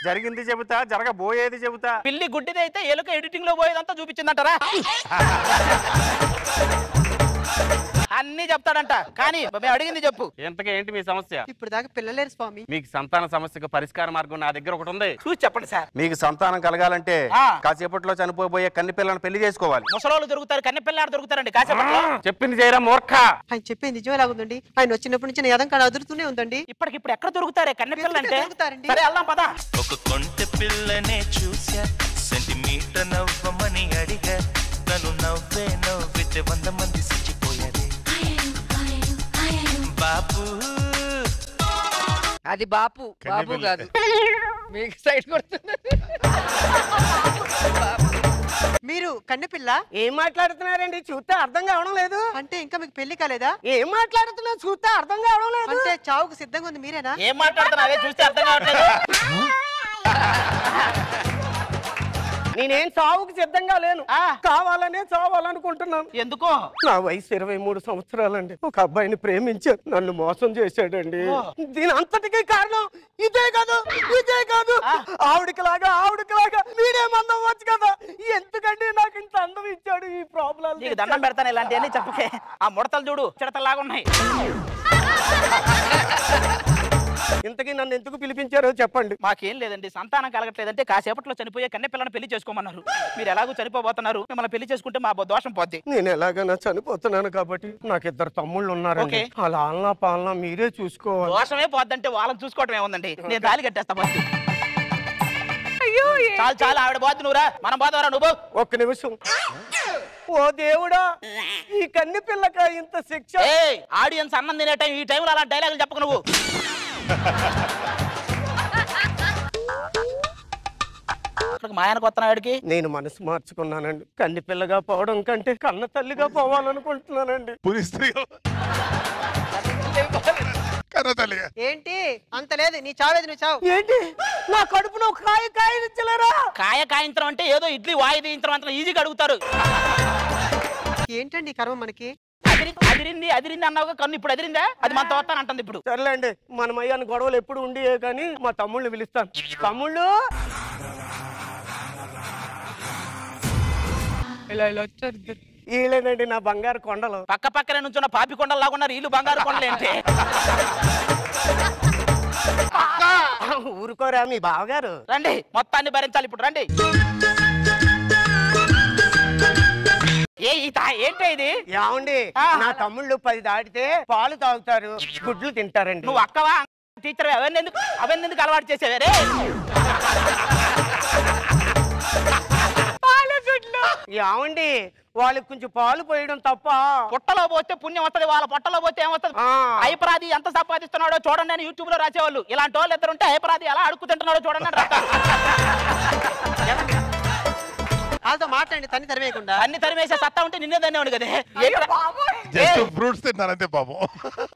జరిగింది చెబుతా, జరగబోయేది చెబుతా. పిల్లి గుడ్డిదైతే ఎలుక ఎడిటింగ్ లో పోయేదంతా చూపించిందంటారా? అన్ని చెప్తాడంట, కానీ మేము అడిగింది చెప్పు. ఎంతగా ఏంటి మీ సమస్య? ఇప్పుడు దాకా పిల్లలేరు స్వామి. మీకు సంతాన సమస్యకు పరిష్కార మార్గం నా దగ్గర ఒకటి ఉంది. చూసి చెప్పండి సార్. మీకు సంతానం కలగాలంటే కాసేపట్లో చనిపోబోయే కన్ని పిల్లను పెళ్లి చేసుకోవాలి. ముసలోళ్ళు దొరుకుతారు, కన్ని పిల్లాడు దొరుకుతారండి కాసేపట్లో. చెప్పింది చేయరా మూర్ఖ. ఆయన చెప్పింది నిజమే లాగుందండి. ఆయన వచ్చినప్పటి నుంచి నా యదం కాడ అదురుతూనే ఉందండి. ఇప్పటికిప్పుడు ఎక్కడ దొరుకుతారే కన్ని పిల్లలు అంటే? సరే వెళ్దాం పదా. ఒక కొంటె పిల్లనే చూసా, సెంటిమీటర్ నవ్వమని అడిగా, తను నవ్వే నవ్వితే 100 మంది సిచ్చిపోయారు. బాపు అది బాపు, బాబు కాదు. మీకు సైడ్ కొడుతున్నారు. మీరు కన్నెపిల్ల ఏం మాట్లాడుతున్నారండి? చూస్తే అర్థం కావడం లేదు. అంటే ఇంకా మీకు పెళ్లి కాలేదా? ఏం మాట్లాడుతున్నా చూస్తే అర్థం కావడం లేదు. అంటే చావుకు సిద్ధంగా ఉంది మీరేనా? ఏం మాట్లాడుతున్నావే చూస్తే అర్థం కావట్లేదు. నేనేం చావుకు సిద్ధంగా లేను, కావాలనే చావాలనుకుంటున్నాను. ఎందుకో? నా వయసు 23 సంవత్సరాలండి. ఒక అబ్బాయిని ప్రేమించాను, నన్ను మోసం చేశాడండి. దీని అంతటికీ కారణం ఇదే కాదు, ఇదే కాదు. ఆవిడకి లాగా మీరే మందం వచ్చు కదా. ఎందుకంటే నాకు ఇంత అందం ఇచ్చాడు. ఈ ప్రాబ్లం నీకు దండం పెడతాను, ఇలాంటివన్నీ చెప్పకే. ఆ ముడతలు చూడు చిడతలాగా ఉన్నాయి. ఇంతకీ నన్ను ఎందుకు పిలిపించారో చెప్పండి. మాకేం లేదండి, సంతానం కలగట్లేదంటే కాసేపట్లో చనిపోయే కన్నె పిల్లని పెళ్లి చేసుకోమన్నారు. మీరు ఎలాగో చనిపోబోతున్నారు, మిమ్మల్ని పెళ్లి చేసుకుంటే మా దోషం పోద్ది. నేను ఎలాగైనా చనిపోతున్నాను కాబట్టి నాకు 2 తమ్ముళ్ళు ఉన్నారండి. అలా ఆలనా పాలనా మీరే చూసుకోవాలి. దోషమే పోద్దంటే వాళ్ళని చూసుకోవటం ఏముందండి. నేను తాళి కట్టేస్తా ఫస్ట్. చాలు చాలు, ఆవిడ పోద్దు, నువ్వురా మనం పోదావరా నువ్వు. ఒక్క నిమిషం. ఓ దేవుడా, ఈ కన్ని పిల్లక ఇంత శిక్ష. ఆడియన్స్ అన్నం తినే టైం, ఈ టైంలో అలా డైలాగులు చెప్పకు నువ్వు. మా ఆయన కొత్త నాయుడికి నేను మనసు మార్చుకున్నానండి. కన్ని పిల్లగా పోవడం కంటే కన్న తల్లిగా పోవాలనుకుంటున్నానండి. ఏంటి అంత లేదు? నీ చావేది నువ్వు చావు. ఏంటి నా కడుపులో కాయ కాయించలేరా? కాయ కాయించడం అంటే ఏదో ఇడ్లీ వాయి తీయించడం అంత ఈజీగా అడుగుతారు. ఏంటండి కర్మ మనకి? అదిరింది అదిరింది అన్నావుగా కన్ను ఇప్పుడు అదిరిందా? అది మనతో వస్తానంటుంది ఇప్పుడు. సర్లేండి మన మయ్యాన్ని గొడవలు ఎప్పుడు ఉండియే కానీ మా తమ్ముళ్ళని పిలుస్తాను. తమ్ముళ్ళు ఇలా వచ్చారు. వీళ్ళేనండి నా బంగారు కొండలు. పక్క పక్కనే నుంచున్న పాపి కొండలు లాగున్నారు, వీళ్ళు బంగారు కొండలు ఏంటి? ఊరుకోరా మీ బావగారు. రండి, మొత్తాన్ని భరించాలి ఇప్పుడు. రండి. ఏంటి ఇది? ఏమండి నా తమ్ముళ్ళు 10 దాటితే పాలు తాగుతారు, గుడ్లు తింటారండి. నువ్వు అక్కవా టీచర్? అవన్నీ ఎందుకు అలవాటు చేసేవారే? ఏమండి వాళ్ళకి కొంచెం పాలు పోయడం తప్ప. పొట్టలో పోస్తే పుణ్యం వస్తుంది, వాళ్ళ పొట్టలో పోతే ఏమొస్తుంది? హైపరాది ఎంత సంపాదిస్తున్నాడో చూడండి అని యూట్యూబ్ లో రాసేవాళ్ళు. ఇలాంటి వాళ్ళు ఇద్దరు ఉంటే హైపరాది ఎలా అడుగుతుంటున్నాడో చూడండి అని రాస్తారు. వాళ్ళతో మాట్లాడి తన్ని తరివేయకుండా. అన్ని తరిమేసే సత్తా ఉంటే నిన్నే దన్నేవాడు కదే. ఫ్రూట్స్ తిన్నారంతే పాపం.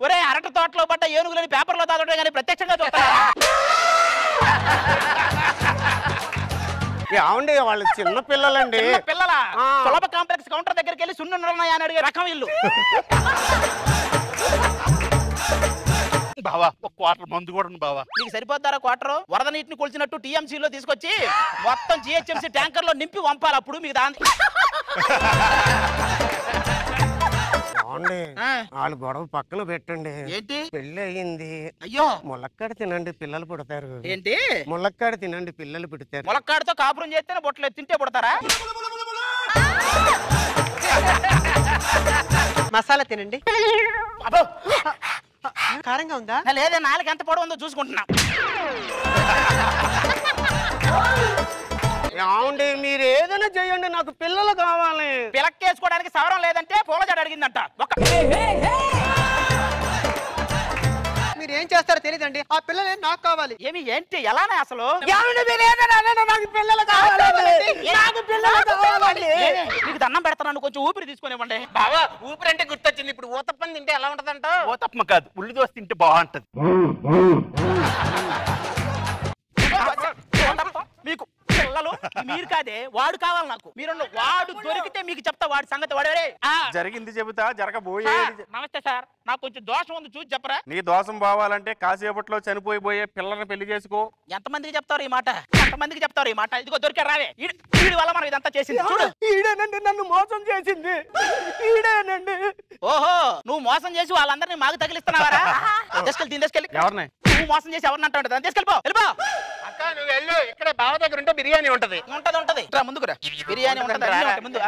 ఒరే అరటి తోటలో పడ్డ ఏనుగులని పేపర్ లో తాగడం కానీ ప్రత్యక్షంగా చూస్తా. ఏమండి వాళ్ళు చిన్న పిల్లలండి. పిల్లలా? సులభ కాంప్లెక్స్ కౌంటర్ దగ్గరికి వెళ్ళి సున్నున్నాయా అని అడిగే రకం ఇల్లు. బావా ఒక క్వార్టర్ మందు కూడా బావా. నీకు సరిపోతారా క్వార్టర్? వరద నీటిని కొలిచినట్టు టీఎంసీ లో తీసుకొచ్చి మొత్తం జిహెచ్ఎంసీ ట్యాంకర్ లో నింపి పంపాలి. అప్పుడు మీకు దాని వాళ్ళు గొడవ పక్కన పెట్టండి. ఏంటి? పెళ్లి అయ్యింది. అయ్యో ములక్కాడ తినండి పిల్లలు పుడతారు. ఏంటి? ములక్కాడ తినండి పిల్లలు పుడతారు. ములక్కాడతో కాపురం చేస్తేనే బొట్టలు తింటే పుడతారా? మసాలా తినండి. కారంగా ఉందా? లేదే, నాలుగు ఎంత పొడవు ఉందో చూసుకుంటున్నా. ఏమండి మీరు ఏదైనా చేయండి, నాకు పిల్లలు కావాలి. పిలక్కేసుకోవడానికి సవరం లేదంటే పూల జడ అడిగిందంట. మీరు ఏం చేస్తారో తెలియదండి, ఆ పిల్లలే నాకు కావాలి. ఏమి ఏంటి ఎలానే అసలు? మీకు దండం పెడతాను, కొంచెం ఊపిరి తీసుకునివ్వండి. బావా ఊపిరి అంటే గుర్తొచ్చింది. ఇప్పుడు ఊతప్పని తింటే ఎలా ఉంటదంట? ఊతప్ప కాదు, ఉల్లి దోశ తింటే బాగుంటది. మీకు పిల్లలు మీరు కాదే, వాడు కావాలి నాకు. మీరు వాడు దొరికితే మీకు చెప్తా వాడి సంగతి. వాడే జరిగింది చెబుతా, జరగబోయేది. నమస్తే సార్, నాకు కొంచెం దోషం ఉంది చూసి చెప్పరా? నీ దోషం పోవాలంటే కాసేపట్లో చనిపోయిపోయే పిల్లల్ని పెళ్లి చేసుకో. ఎంతమందికి చెప్తారు ఈ మాట? ఎంతమందికి చెప్తారు ఈ మాట? ఇదిగో దొరికారు రావే. వీడి వల్ల మనం ఇదంతా చేసింది. చూడు, ఈడేనండి నన్ను మోసం చేసింది. ఈడేనండి. ఓహో, నువ్వు మోసం చేసి వాళ్ళందరినీ మాకు తగిలిస్తున్నావారా? తీసుకెళ్ళి. ఎవరిని? నువ్వు మోసం చేసి ఎవరిని అంటావు? దాన్ని తీసుకెళ్ళిపో. వెళ్ళిపో. అక్క నువ్వు వెళ్ళు, ఇక్కడ బావ దగ్గర ఉంటే బిర్యానీ ఉంటది. ఉంటది రా, ముందుకు రా. బిర్యానీ ఉంటది. ముందు